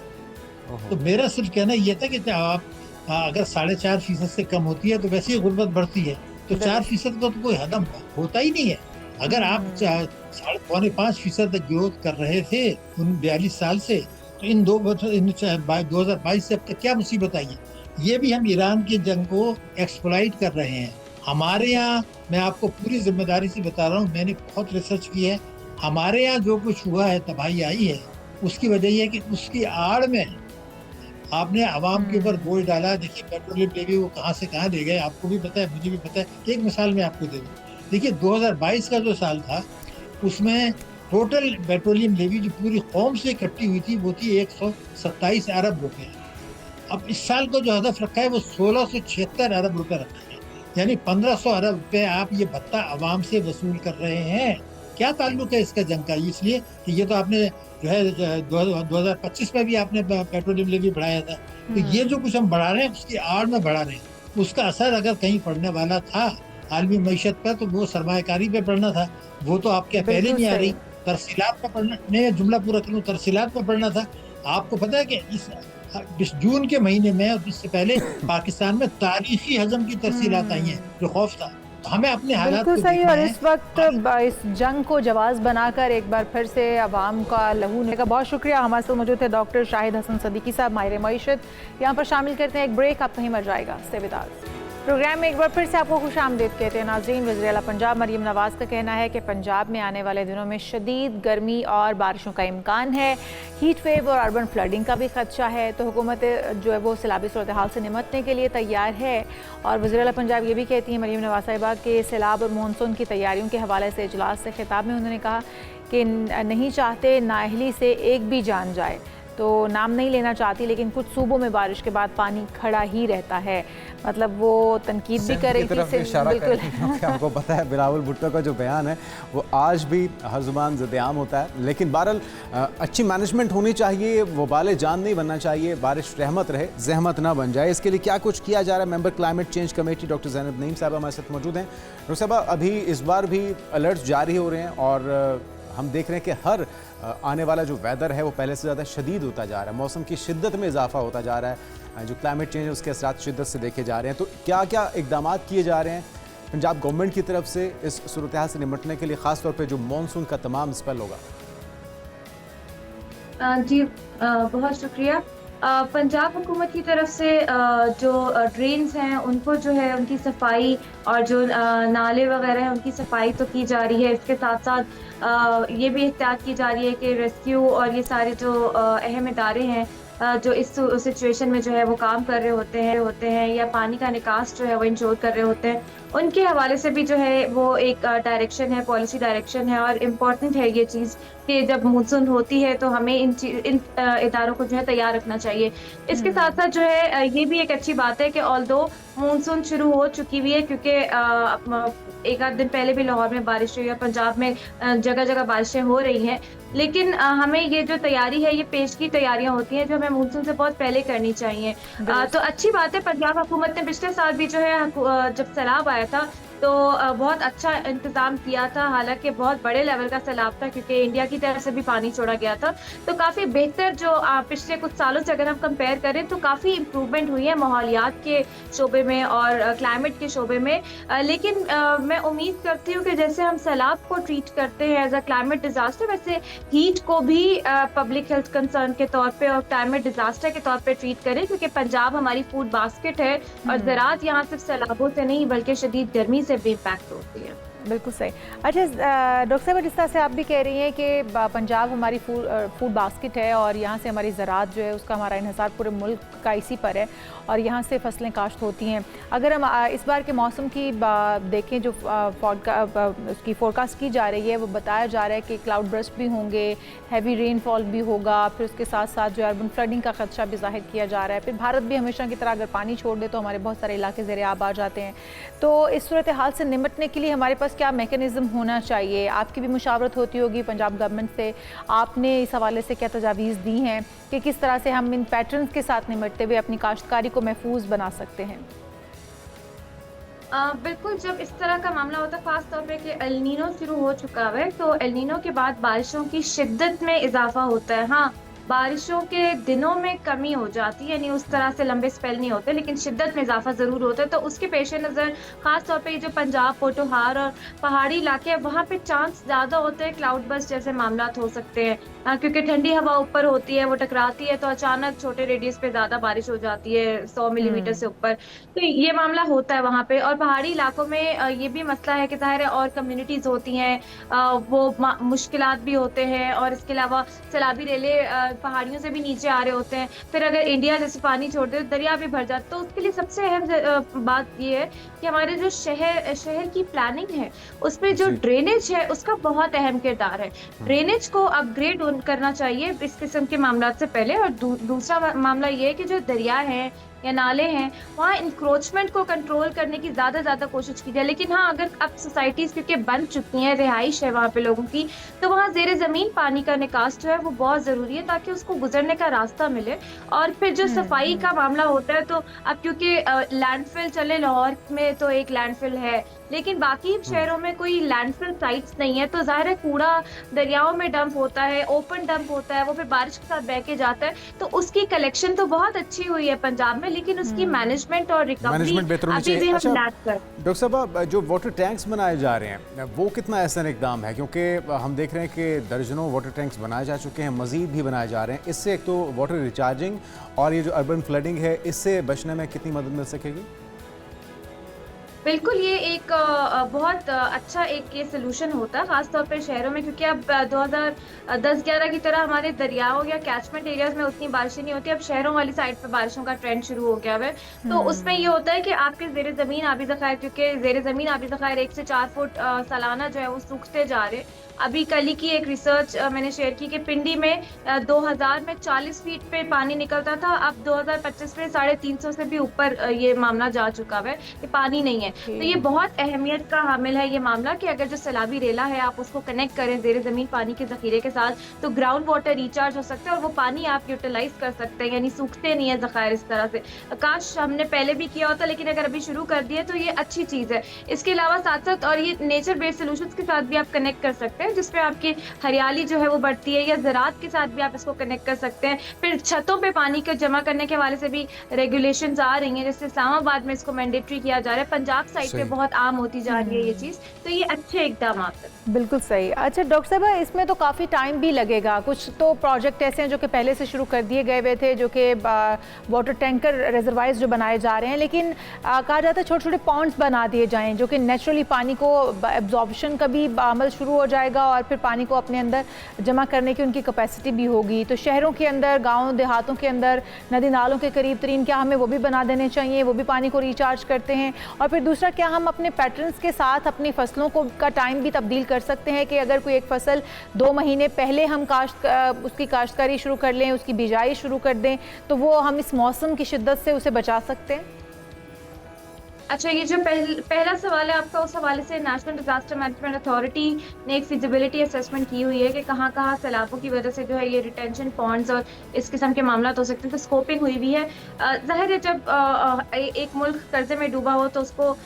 तो मेरा सिर्फ कहना ये था कि आप अगर 4.5% से कम होती है तो वैसे ही गुर्बत बढ़ती है, तो 4% का तो कोई हदम होता ही नहीं है। अगर आप 4.5% तक ग्रोथ कर रहे थे उन 42 साल से, तो इन 2022 से अब तक क्या मुसीबत आई है। ये भी हम ईरान की जंग को एक्सप्लॉइट कर रहे हैं। हमारे यहाँ, मैं आपको पूरी जिम्मेदारी से बता रहा हूँ, मैंने बहुत रिसर्च की है, हमारे यहाँ जो कुछ हुआ है, तबाही आई है, उसकी वजह यह है कि उसकी आड़ में आपने आवाम के ऊपर बोझ डाला। देखिए पेट्रोलियम लेवी वो कहाँ से कहाँ ले गए, आपको भी पता है, मुझे भी पता है। एक मिसाल मैं आपको दे दूँ, देखिए 2022 का जो साल था, उसमें टोटल पेट्रोलियम लेवी जो पूरी कौम से इकट्ठी हुई थी वो थी 127 अरब रुपए। अब इस साल को जो हदफ रखा है वो 1676 अरब रुपए रखा है, यानी 1500 अरब रुपए आप ये भत्ता आवाम से वसूल कर रहे हैं। क्या ताल्लुक है इसका जंग का? इसलिए कि ये तो आपने जो है 2025 में भी आपने पेट्रोलियम लेवी बढ़ाया था, तो ये जो कुछ हम बढ़ा रहे हैं उसकी आड़ में बढ़ा रहे हैं। उसका असर अगर कहीं पड़ने वाला था आलमी मईशत पर, तो वो सरमायाकारी पे पड़ना था। वो तो आपके पहले नहीं आ रही, तरसीलात पर पड़ना, नहीं जुमला पूरा करूँ, तरसीलात पर पड़ना था। आपको पता है कि इस जून के महीने में और इससे पहले पाकिस्तान में तारीखी हजम की तरसीलात आई हैं, जो खौफ था। तो हमें अपने हालात को सही। देखना और है। इस वक्त इस जंग को जवाब बनाकर एक बार फिर से अवाम का लहू का बहुत शुक्रिया। हमारे साथ मौजूद थे डॉक्टर शाहिद हसन सदीकी साहब, माहिर मईशत। यहाँ पर शामिल करते हैं एक ब्रेक, आप कहीं मर जाएगा से विदा। प्रोग्राम में एक बार फिर से आपको खुशामदीद कहते हैं नाज़रीन। वज़ीर आला पंजाब मरीम नवाज़ का कहना है कि पंजाब में आने वाले दिनों में शदीद गर्मी और बारिशों का इम्कान है। हीट वेव और अर्बन फ्लडिंग का भी खदशा है, तो हुकूमत जो है वो सैलाबी सूरत हाल से निपटने के लिए तैयार है। और वज़ीर आला पंजाब ये भी कहती हैं मरीम नवाज़ साहिबा के सैलाब और मानसून की तैयारियों के हवाले से इजलास से खिताब में उन्होंने कहा कि नहीं चाहते नाअहली से एक भी जान जाए, तो नाम नहीं लेना चाहती, लेकिन कुछ सूबों में बारिश के बाद पानी खड़ा ही रहता है। मतलब वो तनकीद भी कर रही थी, बिल्कुल। आपको पता है बिलावल भुट्टो का जो बयान है वो आज भी हर जुबान ज़िद्द-ए-आम होता है, लेकिन बहरहाल अच्छी मैनेजमेंट होनी चाहिए, वो बाले जान नहीं बनना चाहिए, बारिश रहमत रहे, जहमत ना बन जाए। इसके लिए क्या कुछ किया जा रहा है? Member climate change committee doctor Zainab Naeem साहब हमारे साथ मौजूद हैं। डॉक्टर साहब, अभी इस बार भी अलर्ट्स जारी हो रहे हैं और हम देख रहे हैं कि हर आने वाला जो वेदर है वो पहले से ज़्यादा शदीद होता जा रहा है, मौसम की शिद्दत में इजाफा होता जा रहा है, जो क्लाइमेट चेंज है उसके असरात शिद्दत से देखे जा रहे हैं। तो क्या क्या इकदाम किए जा रहे हैं पंजाब गवर्नमेंट की तरफ से इस सूरत हाल से निपटने के लिए, ख़ास तौर पे जो मानसून का तमाम स्पेल होगा? जी बहुत शुक्रिया। पंजाब हुकूमत की तरफ से जो ड्रेन्स हैं उनको जो है उनकी सफाई और जो नाले वगैरह हैं उनकी सफाई तो की जा रही है। इसके साथ साथ ये भी एहतियात की जा रही है कि रेस्क्यू और ये सारे जो अहम इदारे हैं जो इस सिचुएशन में जो है वो काम कर रहे होते हैं या पानी का निकास जो है वो इंश्योर कर रहे होते हैं, उनके हवाले से भी जो है वो एक डायरेक्शन है, पॉलिसी डायरेक्शन है। और इम्पॉर्टेंट है ये चीज़ कि जब मानसून होती है तो हमें इन इदारों को जो है तैयार रखना चाहिए। इसके साथ साथ जो है ये भी एक अच्छी बात है कि ऑल्दो मानसून शुरू हो चुकी हुई है, क्योंकि एक आध दिन पहले भी लाहौर में बारिश हुई है, पंजाब में जगह जगह बारिशें हो रही हैं, लेकिन हमें ये जो तैयारी है ये पेश की तैयारियां होती हैं जो हमें मानसून से बहुत पहले करनी चाहिए। तो अच्छी बात है, पंजाब हुकूमत ने पिछले साल भी जो है जब सैलाब आया था तो बहुत अच्छा इंतज़ाम किया था, हालांकि बहुत बड़े लेवल का सैलाब था क्योंकि इंडिया की तरफ से भी पानी छोड़ा गया था। तो काफ़ी बेहतर जो पिछले कुछ सालों से अगर हम कंपेयर करें तो काफ़ी इम्प्रूवमेंट हुई है माहौलियात के शोबे में और क्लाइमेट के शोबे में। लेकिन मैं उम्मीद करती हूँ कि जैसे हम सैलाब को ट्रीट करते हैं एज अ क्लाइमेट डिज़ास्टर, वैसे हीट को भी पब्लिक हेल्थ कंसर्न के तौर पर और क्लाइमेट डिज़ास्टर के तौर पर ट्रीट करें, क्योंकि पंजाब हमारी फूड बास्केट है और ज़राअत यहाँ सिर्फ सैलाबों से नहीं बल्कि शदीद गर्मी से भी इम्पैक्ट होती है। बिल्कुल सही। अच्छा डॉक्टर साहब, जिस तरह से आप भी कह रही हैं कि पंजाब हमारी फूड बास्केट है और यहाँ से हमारी ज़राअत जो है उसका हमारा इन्हिसार पूरे मुल्क का इसी पर है और यहाँ से फसलें काश्त होती हैं। अगर हम इस बार के मौसम की देखें जो उसकी फोरकास्ट की जा रही है, वो बताया जा रहा है कि क्लाउड बर्स्ट भी होंगे, हैवी रेनफॉल भी होगा, फिर उसके साथ साथ जो अर्बन फ्लडिंग का खदशा भी जाहिर किया जा रहा है। फिर भारत भी हमेशा की तरह अगर पानी छोड़ दे तो हमारे बहुत सारे इलाके ज़ेरे आब आ जाते हैं। तो इस सूरत हाल से निपटने के लिए हमारे पास क्या मैकेनिज़्म होना चाहिए? आपकी भी मुशावरत होती होगी पंजाब गवर्नमेंट से, आपने इस हवाले से क्या तजावीज़ दी हैं कि किस तरह से हम इन पैटर्न्स के साथ निपटते हुए अपनी काश्तकारी को महफूज बना सकते हैं? बिल्कुल, जब इस तरह का मामला होता है, ख़ास तौर पे कि एल नीनो शुरू हो चुका है, तो एल नीनो के बाद बारिशों की शिद्दत में इजाफा होता है। हाँ, बारिशों के दिनों में कमी हो जाती है, यानी उस तरह से लंबे स्पेल नहीं होते, लेकिन शिद्दत में इजाफा ज़रूर होता है। तो उसके पेश नज़र ख़ास तौर पे ये जो पंजाब, पोटोहार और पहाड़ी इलाके हैं, वहाँ पे चांस ज़्यादा होते हैं क्लाउड बर्स्ट जैसे मामलात हो सकते हैं, क्योंकि ठंडी हवा ऊपर होती है, वो टकराती है, तो अचानक छोटे रेडियस पे ज़्यादा बारिश हो जाती है 100 मिलीमीटर से ऊपर। तो ये मामला होता है वहाँ पे। और पहाड़ी इलाकों में ये भी मसला है कि ज़ाहिर है और कम्युनिटीज़ होती हैं, वो मुश्किलात भी होते हैं, और इसके अलावा सैलाबी रेले पहाड़ियों से भी नीचे आ रहे होते हैं। फिर अगर इंडिया जैसे पानी छोड़ दे तो दरिया भी भर जाता है। तो उसके लिए सबसे अहम बात ये है कि हमारे जो शहर की प्लानिंग है, उसमें जो ड्रेनेज है उसका बहुत अहम किरदार है। ड्रेनेज को अपग्रेड करना चाहिए इस किस्म के मामला से पहले। और दूसरा मामला ये है कि जो दरिया है या नाले हैं, वहाँ इंक्रोचमेंट को कंट्रोल करने की ज़्यादा कोशिश की जाए। लेकिन हाँ, अगर अब सोसाइटीज़ क्योंकि बन चुकी हैं, रिहाइश है वहाँ पे लोगों की, तो वहाँ ज़ेरे ज़मीन पानी का निकास जो है वो बहुत ज़रूरी है, ताकि उसको गुजरने का रास्ता मिले। और फिर जो सफाई का मामला होता है, तो अब क्योंकि लैंडफिल चले, लाहौर में तो एक लैंडफिल है, लेकिन बाकी शहरों में कोई लैंडफिल साइट्स नहीं है, तो ज़ाहिर है कूड़ा दरियाओं में डंप होता है, ओपन डंप होता है, वो फिर बारिश के साथ बह के जाता है। तो उसकी कलेक्शन तो बहुत अच्छी हुई है पंजाब में, लेकिन उसकी मैनेजमेंट और रिकवरी अभी भी हम लैक कर। डॉक्टर साहब, जो वाटर टैंक्स बनाए जा रहे हैं वो कितना ऐसा इकदाम है? क्योंकि हम देख रहे हैं कि दर्जनों वाटर टैंक्स बनाए जा चुके हैं, मजीद भी बनाए जा रहे हैं। इससे एक तो वाटर रिचार्जिंग और ये जो अर्बन फ्लडिंग है, इससे बचने में कितनी मदद मिल सकेगी? बिल्कुल, ये एक बहुत अच्छा एक ये सोल्यूशन होता है, खासतौर पे शहरों में, क्योंकि अब 2010-11 की तरह हमारे दरियाओं या कैचमेंट एरियाज में उतनी बारिशें नहीं होती। अब शहरों वाली साइड पे बारिशों का ट्रेंड शुरू हो गया है। तो उसमें ये होता है कि आपके ज़ेरे ज़मीन आबी ज़खायर, क्योंकि ज़ेरे ज़मीन आबी ज़खायर 1 से 4 फुट सालाना जो है वो सूखते जा रहे। अभी कल ही की एक रिसर्च मैंने शेयर की कि पिंडी में 2000 में 40 फीट पे पानी निकलता था, अब 2025 में 350 से भी ऊपर ये मामला जा चुका है कि पानी नहीं है। तो ये बहुत अहमियत का हामिल है ये मामला कि अगर जो सैलाबी रेला है आप उसको कनेक्ट करें ज़ेरे ज़मीन पानी के ज़ख़ीरे के साथ, तो ग्राउंड वाटर रिचार्ज हो सकता है और वो पानी आप यूटिलाइज कर सकते हैं, यानी सूखते नहीं है ज़ख़ायर इस तरह से। काश हमने पहले भी किया होता, लेकिन अगर अभी शुरू कर दिए तो ये अच्छी चीज़ है। इसके अलावा साथ साथ और ये नेचर बेस्ड सोल्यूशंस के साथ भी आप कनेक्ट कर सकते हैं, जिसपे आपकी हरियाली जो है वो बढ़ती है, या ज़राअत के साथ भी आप इसको कनेक्ट कर सकते हैं। फिर छतों पे पानी को जमा करने के हवाले से भी रेगुलेशंस आ रही हैं, जैसे इस्लामाबाद में इसको मैंडेटरी किया जा रहा है, पंजाब साइड पे बहुत आम होती जा रही है ये चीज़। तो ये अच्छे इकदाम हैं। बिल्कुल सही। अच्छा डॉक्टर साहब, इसमें तो काफ़ी टाइम भी लगेगा। कुछ तो प्रोजेक्ट ऐसे हैं जो कि पहले से शुरू कर दिए गए हुए थे, जो कि वाटर टैंकर रिजर्वायर्स जो बनाए जा रहे हैं, लेकिन कहा जाता है छोटे छोटे पॉन्ड्स बना दिए जाएं, जो कि नेचुरली पानी को एब्जॉर्प्शन का भी अमल शुरू हो जाएगा और फिर पानी को अपने अंदर जमा करने की उनकी कैपेसिटी भी होगी। तो शहरों के अंदर, गाँव देहातों के अंदर, नदी नालों के करीब तरीन, क्या हमें वो भी बना देने चाहिए? वो भी पानी को रिचार्ज करते हैं। और फिर दूसरा, क्या हम अपने पैटर्न्स के साथ अपनी फसलों को का टाइम भी तब्दील कर सकते हैं कि अगर कोई एक फसल 2 महीने पहले हम उसकी काश्तकारी शुरू कर लें, उसकी बिजाई शुरू कर दें, तो वो हम इस मौसम की शिद्दत से उसे बचा सकते हैं? अच्छा, ये जो पहला सवाल है आपका, उस हवाले से नेशनल डिजास्टर मैनेजमेंट अथॉरिटी ने एक फिजिबिलिटी असेसमेंट की हुई है कि कहाँ कहाँ सैलाबों की वजह से जो है ये रिटेंशन पॉन्ड्स और इस किस्म के मामला हो सकते हैं। तो स्कोपिंग हुई भी है। जाहिर है जब एक मुल्क कर्जे में डूबा हो तो उसको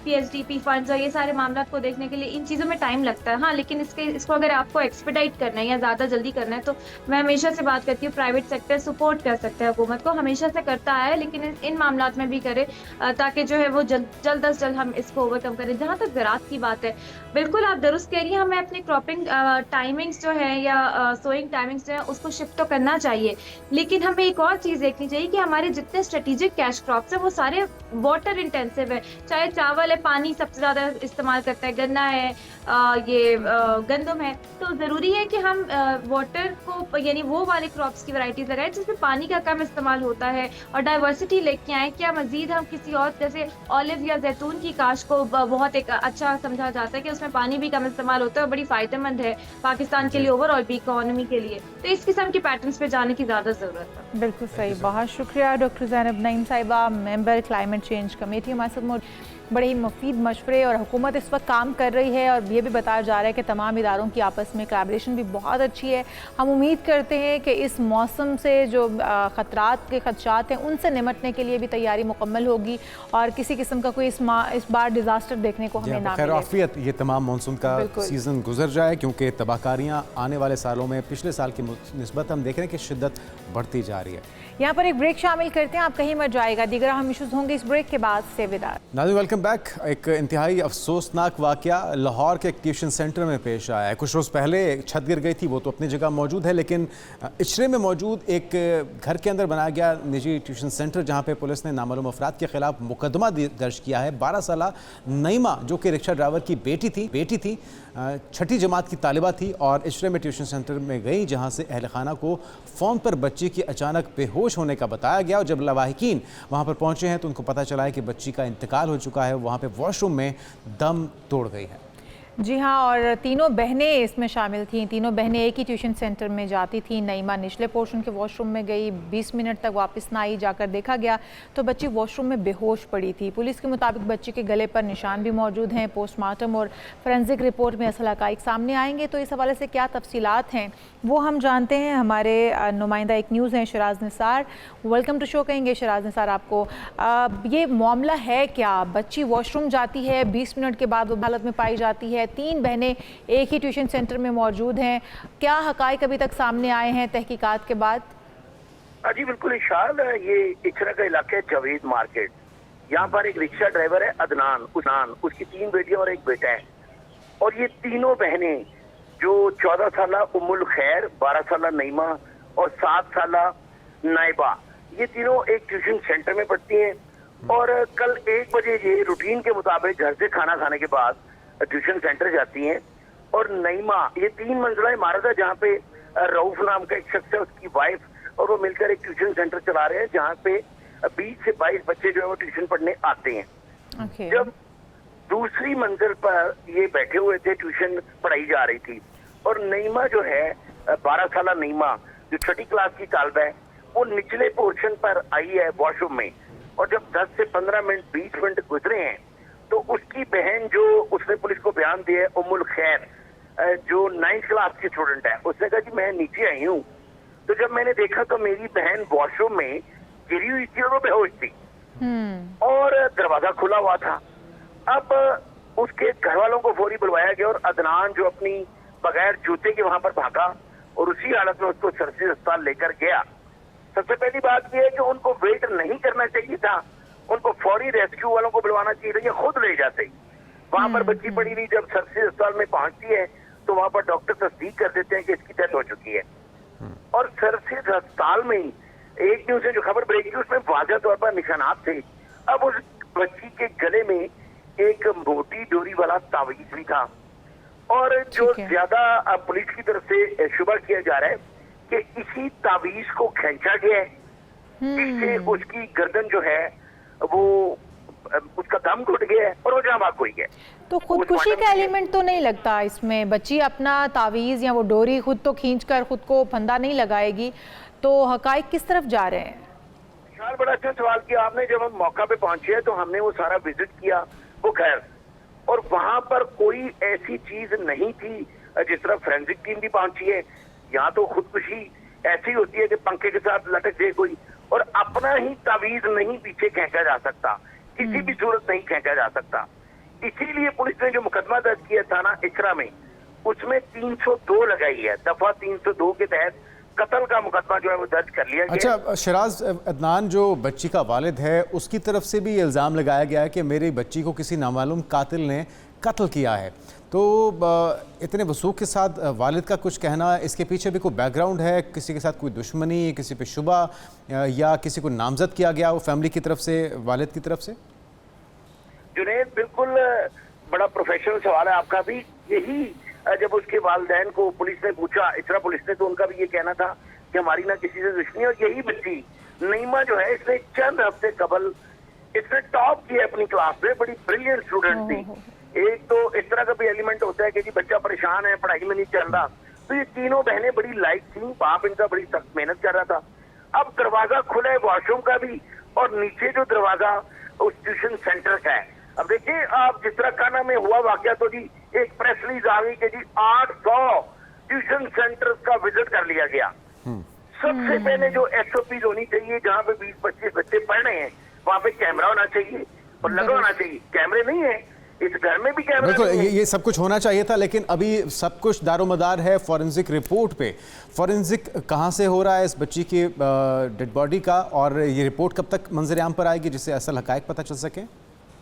PSDP फंड्स और ये सारे मामला को देखने के लिए इन चीज़ों में टाइम लगता है। हाँ, लेकिन इसको अगर आपको एक्सपेडाइट करना है या ज़्यादा जल्दी करना है, तो मैं हमेशा से बात करती हूँ, प्राइवेट सेक्टर सपोर्ट कर सकता है, हुकूमत को हमेशा से करता है, लेकिन इन मामलों में भी करे ताकि जो है वो जल्द अज जल्द हम इसको ओवरकम करें। जहाँ तक ज़राअत की बात है, बिल्कुल आप दुरुस्त कह रही हैं, हमें अपनी क्रॉपिंग टाइमिंग्स जो है या सोइंग टाइमिंग्स जो है उसको शिफ्ट तो करना चाहिए, लेकिन हमें एक और चीज़ देखनी चाहिए कि हमारे जितने स्ट्रेटेजिक कैश क्रॉप्स हैं वो सारे वाटर इंटेंसिव है। चाहे चावल है, पानी सबसे ज़्यादा इस्तेमाल करता है, गन्ना है, ये गंदम है, तो ज़रूरी है कि हम वाटर को यानी वो वाले क्रॉप्स की वैरायटीज लगाएं जिसमें पानी का कम इस्तेमाल होता है और डाइवर्सिटी लेके आए। क्या मजीद हम किसी और जैसे ऑलिव या जैतून की काश को बहुत एक अच्छा समझा जाता है कि उसमें पानी भी कम इस्तेमाल होता है और बड़ी फायदेमंद है पाकिस्तान के लिए, ओवरऑल भी इकोनॉमी के लिए। तो इस किस्म के पैटर्न्स पे जाने की ज़्यादा ज़रूरत है। बिल्कुल सही, बहुत शुक्रिया डॉक्टर ज़ैनब नईम साहिबा, मेंबर क्लाइमेट चेंज कमेटी, हमारे साथ बड़े ही मुफीद मशवरे। और हुकूमत इस वक्त काम कर रही है और ये भी बताया जा रहा है कि तमाम इदारों की आपस में कोलैबोरेशन भी बहुत अच्छी है। हम उम्मीद करते हैं कि इस मौसम से जो ख़तरात के खदशात हैं उनसे निमटने के लिए भी तैयारी मुकम्मल होगी और किसी किस्म का कोई इस बार डिज़ास्टर देखने को हमें ना मिले। खैर ये तमाम मानसून का सीज़न गुजर जाए, क्योंकि तबाहकारियाँ आने वाले सालों में पिछले साल की निस्बत हम देख रहे हैं कि शिद्दत बढ़ती जा रही है। यहाँ पर एक ब्रेक शामिल करते हैं, आप कहीं मत जाएगा, दीगर हम इशूज़ होंगे इस ब्रेक के बाद से। विदा नाज़रीन, वेलकम बैक। एक इंतहाई अफसोसनाक वाक़या लाहौर के एक ट्यूशन सेंटर में पेश आया है। कुछ रोज़ पहले छत गिर गई थी, वो तो अपनी जगह मौजूद है, लेकिन इचरे में मौजूद एक घर के अंदर बनाया गया निजी ट्यूशन सेंटर, जहाँ पे पुलिस ने नामालूम अफराद के खिलाफ मुकदमा दर्ज किया है। 12 साला नईमा, जो कि रिक्शा ड्राइवर की बेटी थी, छठी जमात की तालिबा थी और इचरे में ट्यूशन सेंटर में गई, जहाँ से अहल खाना को फ़ोन पर बच्ची की अचानक बेहोश होने का बताया गया। और जब लवाहिकीन वहाँ पर पहुँचे हैं तो उनको पता चला है कि बच्ची का इंतकाल हो चुका है, वहाँ पे वॉशरूम में दम तोड़ गई है। जी हाँ, और तीनों बहनें इसमें शामिल थीं। तीनों बहनें एक ही ट्यूशन सेंटर में जाती थीं। नईमा निचले पोर्शन के वॉशरूम में गई, 20 मिनट तक वापस ना आई। जाकर देखा गया तो बच्ची वॉशरूम में बेहोश पड़ी थी। पुलिस के मुताबिक बच्ची के गले पर निशान भी मौजूद हैं। पोस्टमार्टम और फोरेंसिक रिपोर्ट में असल हक़ाइक़ सामने आएंगे, तो इस हवाले से क्या तफसीलात हैं वो हम जानते हैं। हमारे नुमाइंदा एक न्यूज़ हैं Sharaj Nisar, welcome to show कहेंगे शराज निसार आपको। ये मामला है क्या? बच्ची वॉशरूम जाती है, 20 मिनट के बाद वो हालत में पाई जाती है, 3 बहनें एक ही ट्यूशन सेंटर में मौजूद हैं। क्या हक़ाइक़ अभी तक सामने आए हैं तहकीकात के बाद? जी बिल्कुल इशाल, ये इचरा का इलाका है, जावेद मार्केट। यहाँ पर एक रिक्शा ड्राइवर है अदनान, उसकी 3 बेटियां और एक बेटा है। और ये तीनों बहनें जो 14 साला उम्मुल खैर, 12 साला नईमा और 7 साला नाइबा, ये तीनों एक ट्यूशन सेंटर में पढ़ती हैं। और कल 1 बजे ये रूटीन के मुताबिक घर से खाना खाने के बाद ट्यूशन सेंटर जाती हैं। और नईमा, ये 3 मंजिला इमारत है जहाँ पे रऊफ नाम का एक शख्स है, उसकी वाइफ और वो मिलकर एक ट्यूशन सेंटर चला रहे हैं, जहाँ पे 20 से 22 बच्चे जो है वो ट्यूशन पढ़ने आते हैं। जब दूसरी मंजिल पर ये बैठे हुए थे, ट्यूशन पढ़ाई जा रही थी, और नईमा जो है 12 साला नईमा जो छठी क्लास की तालिबा है, वो निचले पोर्शन पर आई है वॉशरूम में। और जब 10 से 15 मिनट 20 मिनट गुजरे हैं तो उसकी बहन, जो उसने पुलिस को बयान दिया है, उम्मुल खैर, जो 9th क्लास की स्टूडेंट है, उसने कहा कि मैं नीचे आई हूँ, तो जब मैंने देखा तो मेरी बहन वॉशरूम में गिरी हुई थी और वो बेहोश थी और दरवाजा खुला हुआ था। अब उसके घर वालों को फौरी बुलवाया गया और अदनान जो अपनी बगैर जूते के वहां पर भागा और उसी हालत में उसको सरसी अस्पताल लेकर गया। सबसे पहली बात यह है कि उनको वेट नहीं करना चाहिए था, उनको फौरी रेस्क्यू वालों को बुलवाना चाहिए था, ये खुद ले जाते। वहां पर बच्ची पड़ी रही, जब सरसी अस्पताल में पहुंचती है तो वहां पर डॉक्टर तस्दीक कर देते हैं कि इसकी डेथ हो चुकी है। और सरसी अस्पताल में ही एक न्यूज़ से जो खबर ब्रेक की उसमें वाज़ह तौर पर निशानात थे। अब उस बच्ची के गले में एक मोटी डोरी वाला तावीज भी था और जो ज्यादा पुलिस की तरफ से शुबा किया जा रहा है कि इसी तावीज को खींचा गया है, जिससे उसकी गर्दन जो है वो उसका दम घुट गया है और वो जान भाग गई है। तो खुदकुशी का एलिमेंट तो नहीं लगता इसमें? बच्ची अपना तावीज़ या वो डोरी खुद तो खींचकर खुद को फंदा नहीं लगाएगी, तो हकाइक किस तरफ जा रहे हैं? बड़ा अच्छा सवाल किया आपने। जब हम मौका पे पहुंचे तो हमने वो सारा विजिट किया, वो खैर, और वहां पर कोई ऐसी चीज नहीं थी जिस तरह फोरेंसिक टीम भी पहुंची है। यहाँ तो खुदकुशी ऐसी होती है कि पंखे के साथ लटक जाए कोई, और अपना ही तावीज नहीं पीछे खींचा जा सकता, किसी भी सूरत नहीं खींचा जा सकता। इसीलिए पुलिस ने जो मुकदमा दर्ज किया थाना इचरा में, उसमें 302 लगाई है। दफा 302 के तहत कत्ल का मुकदमा जो है वो दर्ज कर लिया गया। अच्छा शराज, अदनान जो बच्ची का वालिद है उसकी तरफ से भी इल्ज़ाम लगाया गया है कि मेरी बच्ची को किसी नामालूम कातिल ने कत्ल किया है, तो इतने वसूख के साथ वालिद का कुछ कहना, इसके पीछे भी कोई बैकग्राउंड है, किसी के साथ कोई दुश्मनी, किसी पे शुबा या किसी को नामजद किया गया वो फैमिली की तरफ से, वालिद की तरफ से? जुनैद, बिल्कुल बड़ा प्रोफेशनल सवाल है आपका भी। यही जब उसके वालिदैन को पुलिस ने पूछा, इतरा पुलिस ने, तो उनका भी ये कहना था कि हमारी ना किसी से दुश्मनी। और यही बच्ची नईमा जो है, इसने चंद हफ्ते कबल इसने टॉप किया अपनी क्लास में, बड़ी ब्रिलियंट स्टूडेंट थी। एक तो इस तरह का भी एलिमेंट होता है कि जी बच्चा परेशान है, पढ़ाई में नहीं चल रहा, तो ये तीनों बहनें बड़ी लाइक थी, बाप इनका बड़ी सख्त मेहनत कर रहा था। अब दरवाजा खुला है वॉशरूम का भी, और नीचे जो दरवाजा उस ट्यूशन सेंटर का है। अब देखिए आप, जिस तरह काना में हुआ वाकया, तो जी एक प्रेस रिलीज आ गई कि जी 800 ट्यूशन सेंटर का विजिट कर लिया गया। सबसे पहले जो SOPs होनी चाहिए, जहाँ पे 20-25 बच्चे पढ़ रहे हैं वहाँ पे कैमरा होना चाहिए और लगा होना चाहिए। कैमरे नहीं है, इस घर में भी कैमरा बिल्कुल, नहीं है। ये सब कुछ होना चाहिए था, लेकिन अभी सब कुछ दारोमदार है फॉरेंसिक रिपोर्ट पे। फॉरेंसिक कहाँ से हो रहा है इस बच्ची की डेड बॉडी का, और ये रिपोर्ट कब तक मंजर-ए-आम पर आएगी जिससे असल हकायक पता चल सके?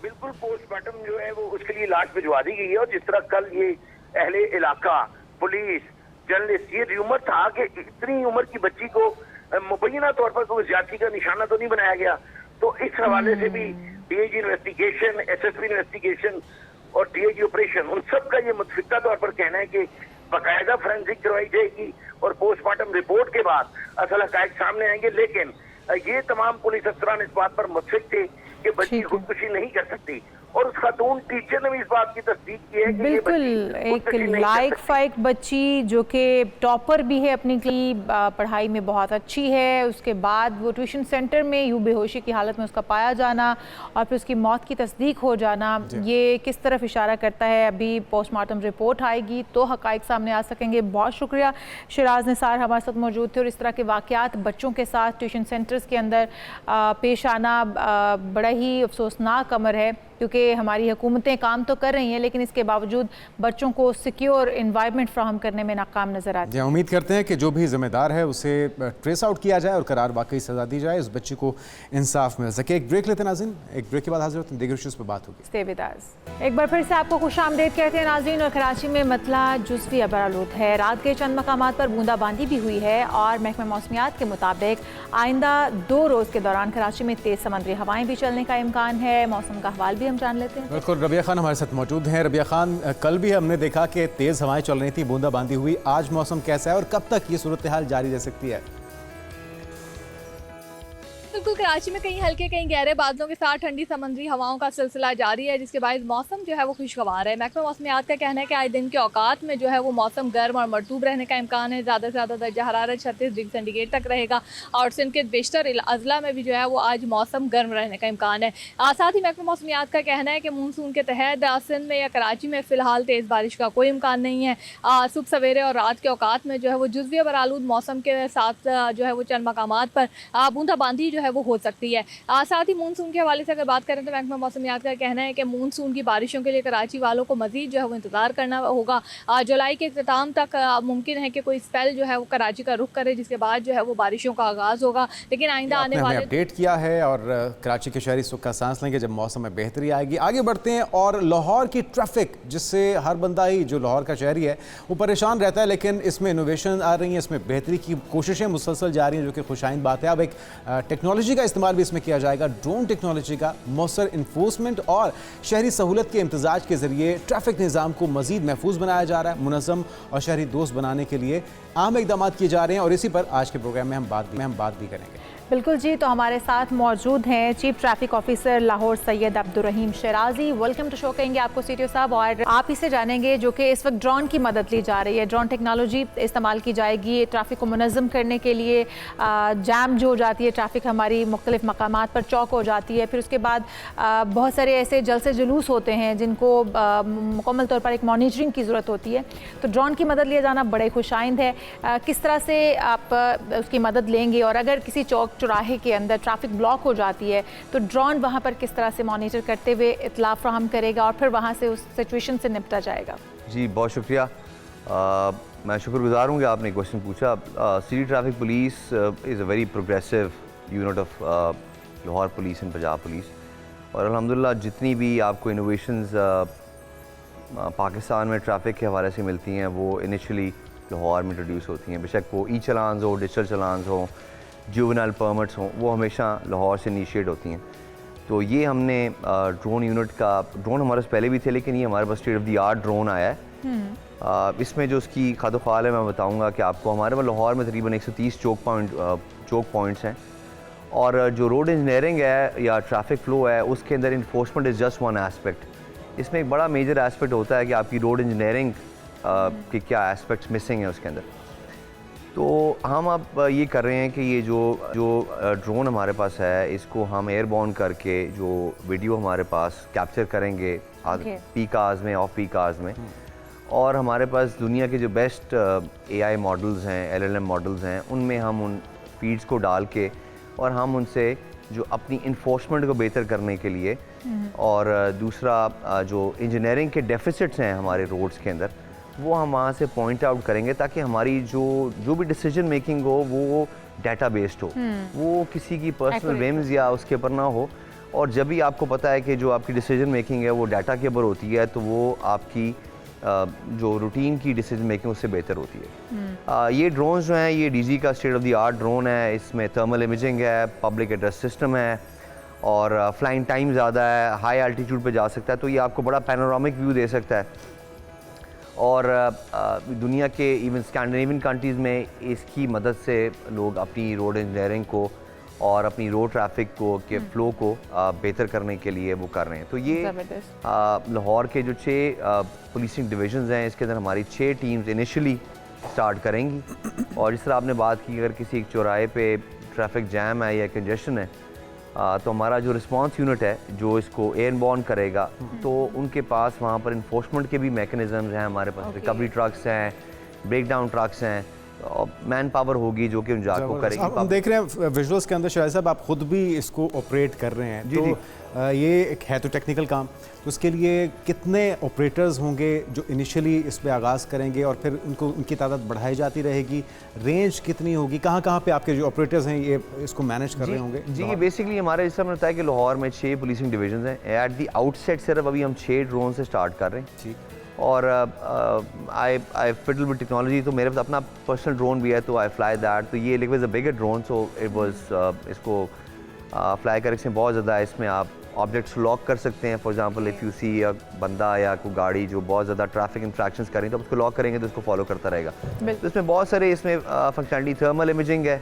बिल्कुल, पोस्टमार्टम जो है वो उसके लिए लाश भिजवा दी गई है। और जिस तरह कल ये अहले इलाका, पुलिस, जर्नलिस्ट, ये र्यूमर था कि इतनी उम्र की बच्ची को मुबैना तौर पर कोई ज्यादती का निशाना तो नहीं बनाया गया, तो इस हवाले से भी DIG इन्वेस्टिगेशन, SSP इन्वेस्टिगेशन और DIG ऑपरेशन, उन सब का ये मुतफिका तौर पर कहना है कि बाकायदा फोरेंसिक करवाई जाएगी और पोस्टमार्टम रिपोर्ट के बाद असल हकायक सामने आएंगे। लेकिन ये तमाम पुलिस अफसरान इस बात पर मुतफिक थे कि बच्ची खुदकुशी नहीं कर सकती, और उस खातून टीचर ने भी इस बात की तस्दीक की है कि बिल्कुल एक लायक फाइक बच्ची जो कि टॉपर भी है अपनी पढ़ाई में बहुत अच्छी है, उसके बाद वो ट्यूशन सेंटर में यूँ बेहोशी की हालत में उसका पाया जाना और फिर उसकी मौत की तस्दीक हो जाना, ये किस तरफ इशारा करता है? अभी पोस्टमार्टम रिपोर्ट आएगी तो हकाइक सामने आ सकेंगे। बहुत शुक्रिया, शिराज निसार हमारे साथ मौजूद थे। और इस तरह के वाक़यात बच्चों के साथ ट्यूशन सेंटर्स के अंदर पेश आना बड़ा ही अफसोसनाक अमर है, क्योंकि हमारी हुकूमतें काम तो कर रही हैं लेकिन इसके बावजूद बच्चों को सिक्योर एनवायरनमेंट फ्राहम करने में नाकाम नजर आती है। उम्मीद करते हैं कि जो भी जिम्मेदार है उसे ट्रेस आउट किया जाए और करार वाकई सजा दी जाए, उस बच्ची को इंसाफ मिल सके। एक ब्रेक लेते हैं नाज़रीन, एक ब्रेक के बाद हाजिर होते हैं, दीगर इश्यूज़ पर बात होगी। Stay with us. एक बार फिर से आपको खुशामदीद कहते हैं नाज़रीन। और कराची में मतला जुज़वी अबरालूद है, रात के चंद मकामात पर बूंदाबांदी भी हुई है और महकमा मौसमियात के मुताबिक आइंदा 2 रोज़ के दौरान कराची में तेज़ समंदरी हवाएं भी चलने का इम्कान है। मौसम का हवाल भी हम जान लेते हैं। बिल्कुल, रबिया खान हमारे साथ मौजूद हैं। रबिया खान, कल भी हमने देखा कि तेज़ हवाएं चल रही थी, बूंदाबांदी हुई, आज मौसम कैसा है और कब तक ये सूरत हाल जारी रह सकती है? बिल्कुल, कराची में कहीं हल्के कहीं गहरे बादलों के साथ ठंडी समंदरी हवाओं का सिलसिला जारी है, जिसके बाद मौसम जो है वो खुशगवार है। महकमा मौसमियात का कहना है कि आज दिन के औकात में जो है वो मौसम गर्म और मरतूब रहने का इम्कान है। ज़्यादा से ज़्यादा दर्जा हरारत 36 डिग्री सेंटीग्रेड तक रहेगा और सिंध के बेशतर अजला में भी जो है वो आज मौसम गर्म रहने का इम्कान है। साथ ही महकमा मौसमियात का कहना है कि मानसून के तहत सिंध में या कराची में फ़िलहाल तेज़ बारिश का कोई इम्कान नहीं है। सुबह सवेरे और रात के औकात में जो है वो जुज़वी बरालूद मौसम के साथ जो है वो चंद मकामात पर बूंदाबांदी जो है वो हो सकती है। साथ ही मानसून के हवाले से अगर बात करें तो महकमा मौसमियात का कहना है कि मानसून की बारिशों के लिए कराची वालों को मजीद जो है वो इंतज़ार करना होगा। जुलाई के इख्तिताम तक मुमकिन है कि कोई स्पेल जो है वो कराची का रुख करे, जिसके बाद जो है वो बारिशों का आगाज़ होगा। लेकिन आइंदा आने वाले अपडेट किया है और कराची के शहरी सुख का सांस लेंगे जब मौसम में बेहतरी आएगी। आगे बढ़ते हैं और लाहौर की ट्रैफिक, जिससे हर बंदा ही जो लाहौर का शहरी है वो परेशान रहता है, लेकिन इसमें इनोवेशन आ रही हैं, इसमें बेहतरी की कोशिशें मुसलसल जारी हैं, जो कि खुशाइन बात है। अब एक टेक्नोलॉजी का इस्तेमाल भी इसमें किया जाएगा, ड्रोन टेक्नोलॉजी का मौसर इन्फोर्समेंट और शहरी सहूलत के इम्तजाज के जरिए ट्रैफिक निज़ाम को मजीद महफूज बनाया जा रहा है, मुनज़्ज़म और शहरी दोस्त बनाने के लिए अहम इक़दाम किए जा रहे हैं और इसी पर आज के प्रोग्राम में हम बात भी करेंगे। बिल्कुल जी, तो हमारे साथ मौजूद हैं chief traffic officer Lahore Syed Abdurrahim Sherazi. Welcome to show कहेंगे आपको सीटीओ साहब, और आप ही से जानेंगे जो कि इस वक्त ड्रोन की मदद ली जा रही है, ड्रोन टेक्नोलॉजी इस्तेमाल की जाएगी ट्रैफिक को मुनज़्ज़म करने के लिए। जैम जो हो जाती है ट्रैफिक हमारी मुख्तलिफ मकामात पर चौक हो जाती है, फिर उसके बाद बहुत सारे ऐसे जलसे जुलूस होते हैं जिनको मुकम्मल तौर पर एक मॉनिटरिंग की ज़रूरत होती है, तो ड्रोन की मदद लिया जाना बड़े खुशाइंद है। किस तरह से आप उसकी मदद लेंगे, और अगर किसी चौक चौराहे के अंदर ट्रैफिक ब्लॉक हो जाती है तो ड्रोन वहाँ पर किस तरह से मॉनिटर करते हुए इत्तला फ्राहम करेगा और फिर वहाँ से उस सिचुएशन से निपटा जाएगा? जी बहुत शुक्रिया। मैं शुक्रगुजार हूँ कि आपने क्वेश्चन पूछा। City traffic police is a very progressive unit of Lahore police and Punjab police, और अल्हम्दुलिल्लाह जितनी भी आपको इनोवेशंस पाकिस्तान में ट्रैफिक के हवाले से मिलती हैं वो इनिशियली लाहौर में इंट्रोड्यूस होती हैं। बेशक वो ई चलान्स हो, डिजिटल चलान्स हो, जुवेनाइल परमिट्स हों, वो हमेशा लाहौर से इनिशिएट होती हैं। तो ये हमने ड्रोन यूनिट का, ड्रोन हमारे पास पहले भी थे लेकिन ये हमारे पास state of the art drone आया है। इसमें जो उसकी खादोखाल है मैं बताऊंगा कि आपको हमारे पास लाहौर में तकरीबन 130 चौक पॉइंट्स हैं, और जो रोड इंजीनियरिंग है या ट्रैफिक फ़्लो है उसके अंदर enforcement is just one aspect. इसमें एक बड़ा मेजर एस्पेक्ट होता है कि आपकी रोड इंजीनियरिंग के क्या एस्पेक्ट्स मिसिंग है उसके अंदर। तो हम अब ये कर रहे हैं कि ये जो ड्रोन हमारे पास है इसको हम एयरबॉर्न करके जो वीडियो हमारे पास कैप्चर करेंगे पीक आवर्स में, ऑफ पीक आवर्स में, और हमारे पास दुनिया के जो बेस्ट AI मॉडल्स हैं, LLM मॉडल्स हैं, उनमें हम उन फीड्स को डाल के और हम उनसे जो अपनी इन्फोर्समेंट को बेहतर करने के लिए, और दूसरा जो इंजीनियरिंग के डेफिसिट्स हैं हमारे रोड्स के अंदर वो हम वहाँ से पॉइंट आउट करेंगे ताकि हमारी जो भी डिसीजन मेकिंग हो वो डाटा बेस्ड हो, वो किसी की पर्सनल विम्स या उसके ऊपर ना हो। और जब भी आपको पता है कि जो आपकी डिसीजन मेकिंग है वो डाटा के ऊपर होती है तो वो आपकी जो रूटीन की डिसीजन मेकिंग उससे बेहतर होती है। ये ड्रोन्स जो हैं ये DG का state of the art drone है। इसमें थर्मल इमेजिंग है, पब्लिक एड्रेस सिस्टम है, और फ्लाइंग टाइम ज़्यादा है, हाई एल्टीट्यूड पे जा सकता है, तो ये आपको बड़ा पैनोरामिक व्यू दे सकता है। और दुनिया के इवन स्कैंडिनेवियन कंट्रीज़ में इसकी मदद से लोग अपनी रोड इंजीनियरिंग को और अपनी रोड ट्रैफिक को के फ़्लो को बेहतर करने के लिए वो कर रहे हैं। तो ये लाहौर के जो 6 पुलिसिंग डिविजन्स हैं इसके अंदर हमारी 6 टीम्स इनिशियली स्टार्ट करेंगी। और जिस तरह आपने बात की अगर किसी चौराहे पे ट्रैफिक जैम है या कंजेशन है तो हमारा जो रिस्पांस यूनिट है जो इसको एयरबॉर्न करेगा तो उनके पास वहाँ पर इन्फोर्समेंट के भी मैकेनिज़म्स हैं, हमारे पास रिकवरी ट्रक्स हैं, ब्रेक डाउन ट्रक्स हैं, मैन पावर होगी जो कि उन जाग को करेगी। हम देख रहे हैं विजुअल्स के अंदर शायद साहब आप खुद भी इसको ऑपरेट कर रहे हैं। तो ये एक है तो टेक्निकल काम, तो उसके लिए कितने ऑपरेटर्स होंगे जो इनिशियली इस पे आगाज़ करेंगे और फिर उनकी तादाद बढ़ाई जाती रहेगी? रेंज कितनी होगी? कहाँ पे आपके जो ऑपरेटर्स हैं ये इसको मैनेज कर रहे होंगे? जी, ये बेसिकली हमारा इस समय होता है कि लाहौर में 6 पुलिसिंग डिवीजन हैं। एट दी आउटसेट सिर्फ अभी हम 6 ड्रोन से स्टार्ट कर रहे हैं। ठीक। और आई फिडल विद टेक्नोलॉजी, तो मेरे पास अपना पर्सनल ड्रोन भी है तो आई फ्लाई दैट। तो ये like was a bigger drone, so it was इसको फ्लाई करने से बहुत ज़्यादा इसमें आप ऑब्जेक्ट्स लॉक कर सकते हैं। For example if you see अ बंदा या कोई गाड़ी जो बहुत ज़्यादा ट्रैफिक इंफ्रैक्शंस कर रही है तो उसको लॉक करेंगे तो उसको फॉलो करता रहेगा। तो इसमें बहुत सारे इसमें फंक्शनलिटी, थर्मल इमेजिंग है,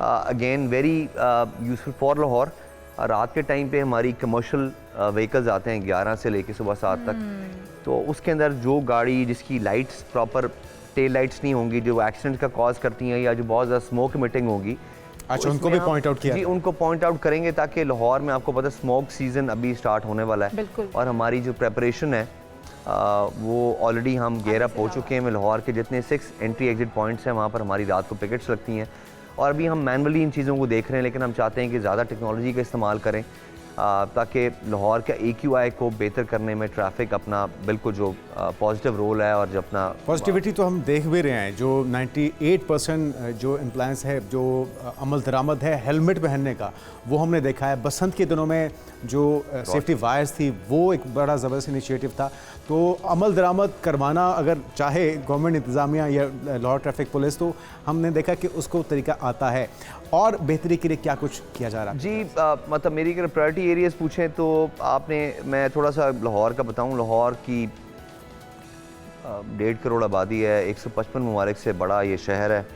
again very useful for Lahore. रात के टाइम पे हमारी कमर्शियल व्हीकल्स आते हैं 11 से लेकर सुबह 7 तक, तो उसके अंदर जो गाड़ी जिसकी लाइट्स प्रॉपर टेल लाइट्स नहीं होंगी जो एक्सीडेंट का कॉज करती हैं या जो बहुत ज़्यादा स्मोक इमिटिंग होगी, अच्छा उनको भी पॉइंट आउट किया? जी, उनको पॉइंट आउट करेंगे ताकि लाहौर में आपको पता है स्मोक सीजन अभी स्टार्ट होने वाला है और हमारी जो प्रेपरेशन है वो ऑलरेडी हम गेयर अप हो चुके हैं। लाहौर के जितने 6 एंट्री एग्जिट पॉइंट्स हैं वहाँ पर हमारी रात को पिकेट्स लगती हैं और अभी हम मैनुअली इन चीज़ों को देख रहे हैं, लेकिन हम चाहते हैं कि ज़्यादा टेक्नोलॉजी का इस्तेमाल करें ताकि लाहौर का AQI को बेहतर करने में ट्रैफिक अपना बिल्कुल जो पॉजिटिव रोल है और जो अपना पॉजिटिविटी तो हम देख भी रहे हैं। जो 98% जो इम्प्लायंस है जो अमल दरामद है हेलमेट पहनने का वो हमने देखा है। बसंत के दिनों में जो सेफ्टी वायर्स थी वो एक बड़ा ज़बरदस्त इनिशिएटिव था। तो अमल दरामद करवाना अगर चाहे गवर्नमेंट इंतज़ामिया या लाहौर ट्रैफिक पुलिस तो हमने देखा कि उसको तरीका आता है। और बेहतरी के लिए क्या कुछ किया जा रहा है? जी, मतलब मेरी अगर प्रायोरिटी एरियाज़ पूछें तो मैं थोड़ा सा लाहौर का बताऊं। लाहौर की 1.5 करोड़ आबादी है, 155 ममालिक से बड़ा ये शहर है।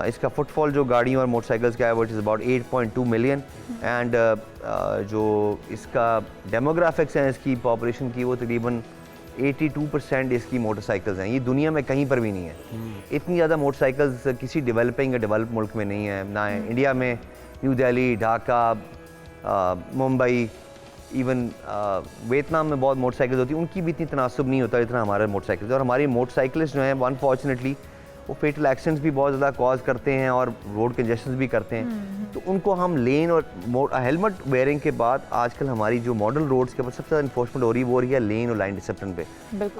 इसका फुटफॉल जो गाड़ियों और मोटरसाइकिल्स का है वो इज़ अबाउट 8.2 मिलियन एंड जो इसका डेमोग्राफिक्स हैं इसकी पॉपुलेशन की वो तकरीबन 82% इसकी मोटरसाइकिल्स हैं। ये दुनिया में कहीं पर भी नहीं है। इतनी ज़्यादा मोटरसाइकिल्स किसी डेवलपिंग या डेवलप मुल्क में नहीं है, ना है इंडिया में। New Delhi, Dhaka, Mumbai, even Vietnam में बहुत मोटरसाइकिल्स होती हैं, उनकी भी इतनी तनासुब नहीं होता जितना हमारे मोटरसाइकिल्स। और हमारी मोटरसाइकिलिस्ट जो हैं अनफॉर्चुनेटली वो फेटल एक्सीडेंट्स भी बहुत ज़्यादा कॉज करते हैं और रोड कंजेशन भी करते हैं। तो उनको हम लेन और हेलमेट वेयरिंग के बाद आजकल हमारी जो मॉडल रोड्स के ऊपर सबसे ज़्यादा इन्फोर्समेंट हो रही है लेन और लाइन डिसिप्लिन पे।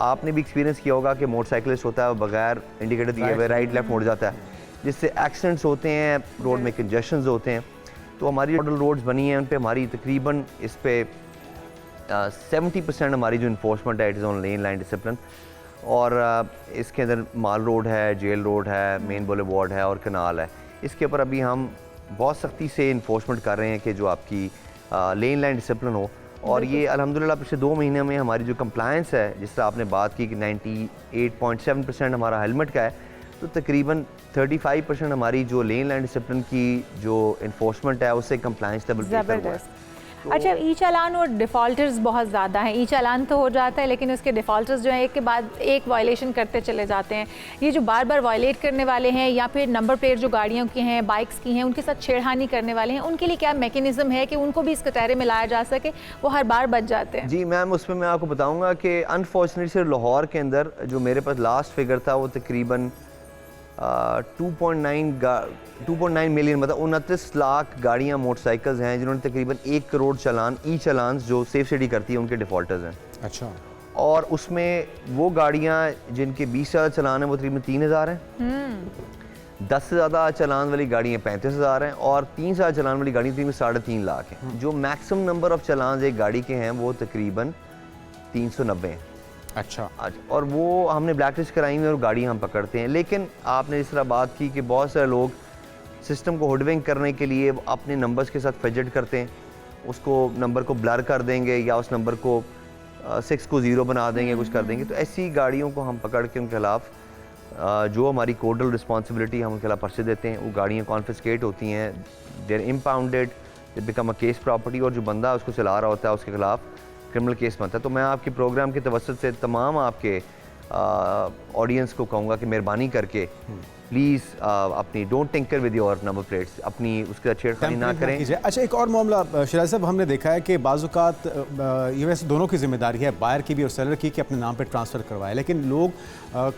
आपने भी एक्सपीरियंस किया होगा कि मोटरसाइकिलिस्ट होता है बगैर इंडिकेटर दिए हुए राइट लेफ्ट मुड़ जाता है, जिससे एक्सीडेंट्स होते हैं, रोड में कंजेशंस होते हैं। तो हमारी मॉडल रोड्स बनी हैं, उन पर हमारी तकरीबन इस पर 70% हमारी जो इन्फोर्समेंट है it is on lane line discipline. और इसके अंदर माल रोड है, जेल रोड है, मेन बुलेवार्ड है और कनाल है। इसके ऊपर अभी हम बहुत सख्ती से इन्फोर्समेंट कर रहे हैं कि जो आपकी लेन लाइन डिसिप्लिन हो। और ये अल्हम्दुलिल्लाह पिछले 2 महीने में हमारी जो कंप्लायंस है, जिस तरह आपने बात की कि 98.7% हमारा हेलमेट का है, तो तकरीबन 35% हमारी जो लेन लाइन डिसिप्लिन की जो इन्फोर्समेंट है उससे कंप्लायंस लेवल बेहतर हुआ है। अच्छा, ई चालान और डिफ़ॉल्टर्स बहुत ज़्यादा हैं। ई चालान तो हो जाता है लेकिन उसके डिफ़ॉल्टर्स जो हैं एक के बाद एक वायलेशन करते चले जाते हैं। ये जो बार बार वायलेट करने वाले हैं या फिर नंबर प्लेट जो गाड़ियों की हैं, बाइक्स की हैं, उनके साथ छेड़खानी करने वाले हैं, उनके लिए क्या मैकेनिज़्म है कि उनको भी इस कटहरे में लाया जा सके, वो हर बार बच जाते हैं? जी मैम, उसमें मैं आपको बताऊँगा कि अनफॉर्चुनेटली सिर्फ लाहौर के अंदर जो मेरे पास लास्ट फिगर था वो तकरीबन 2.9 मिलियन मतलब 29 लाख गाड़ियाँ मोटरसाइकिल्स हैं जिन्होंने तकरीबन 1 करोड़ चालान ई चालान जो सेफ सिटी करती है उनके डिफ़ॉल्टर्स हैं। अच्छा। और उसमें वो गाड़ियाँ जिनके 20,000 चालान हैं वो तकरीबन 3,000 हैं। 10 से ज़्यादा चालान वाली गाड़ियाँ 35,000 हैं और 3,000 चालान वाली गाड़ियाँ तकरीबन 3.5 लाख हैं। जो मैक्सिमम नंबर ऑफ चालान एक गाड़ी के हैं वो तकरीबन 390 हैं। अच्छा। और वो हमने ब्लैक लिस्ट कराई हुई और गाड़ी हम पकड़ते हैं। लेकिन आपने इस तरह बात की कि बहुत सारे लोग सिस्टम को हुडविंग करने के लिए अपने नंबर्स के साथ फिजेट करते हैं, उसको नंबर को ब्लर कर देंगे या उस नंबर को 6 को 0 बना देंगे, कुछ कर देंगे। तो ऐसी गाड़ियों को हम पकड़ के उनके खिलाफ जो हमारी कोडल रिस्पॉन्सिबिलिटी हम उनके खिलाफ पर्चे देते हैं। वो गाड़ियाँ कॉन्फिस्केट होती हैं, they're impounded, they become a case property और जो बंदा उसको चला रहा होता है उसके खिलाफ क्रिमिनल केस बनता है। तो मैं आपके प्रोग्राम के तवज्जुह से तमाम आपके ऑडियंस को कहूँगा कि मेहरबानी करके प्लीज़ अपनी don't tinker with your number plates, अपनी उसके साथ छेड़खानी ना करें। अच्छा, एक और मामला शिराज साहब, हमने देखा है कि बाज़-औक़ात ये वैसे दोनों की जिम्मेदारी है, बायर की भी और सेलर की, कि अपने नाम पे ट्रांसफ़र करवाए, लेकिन लोग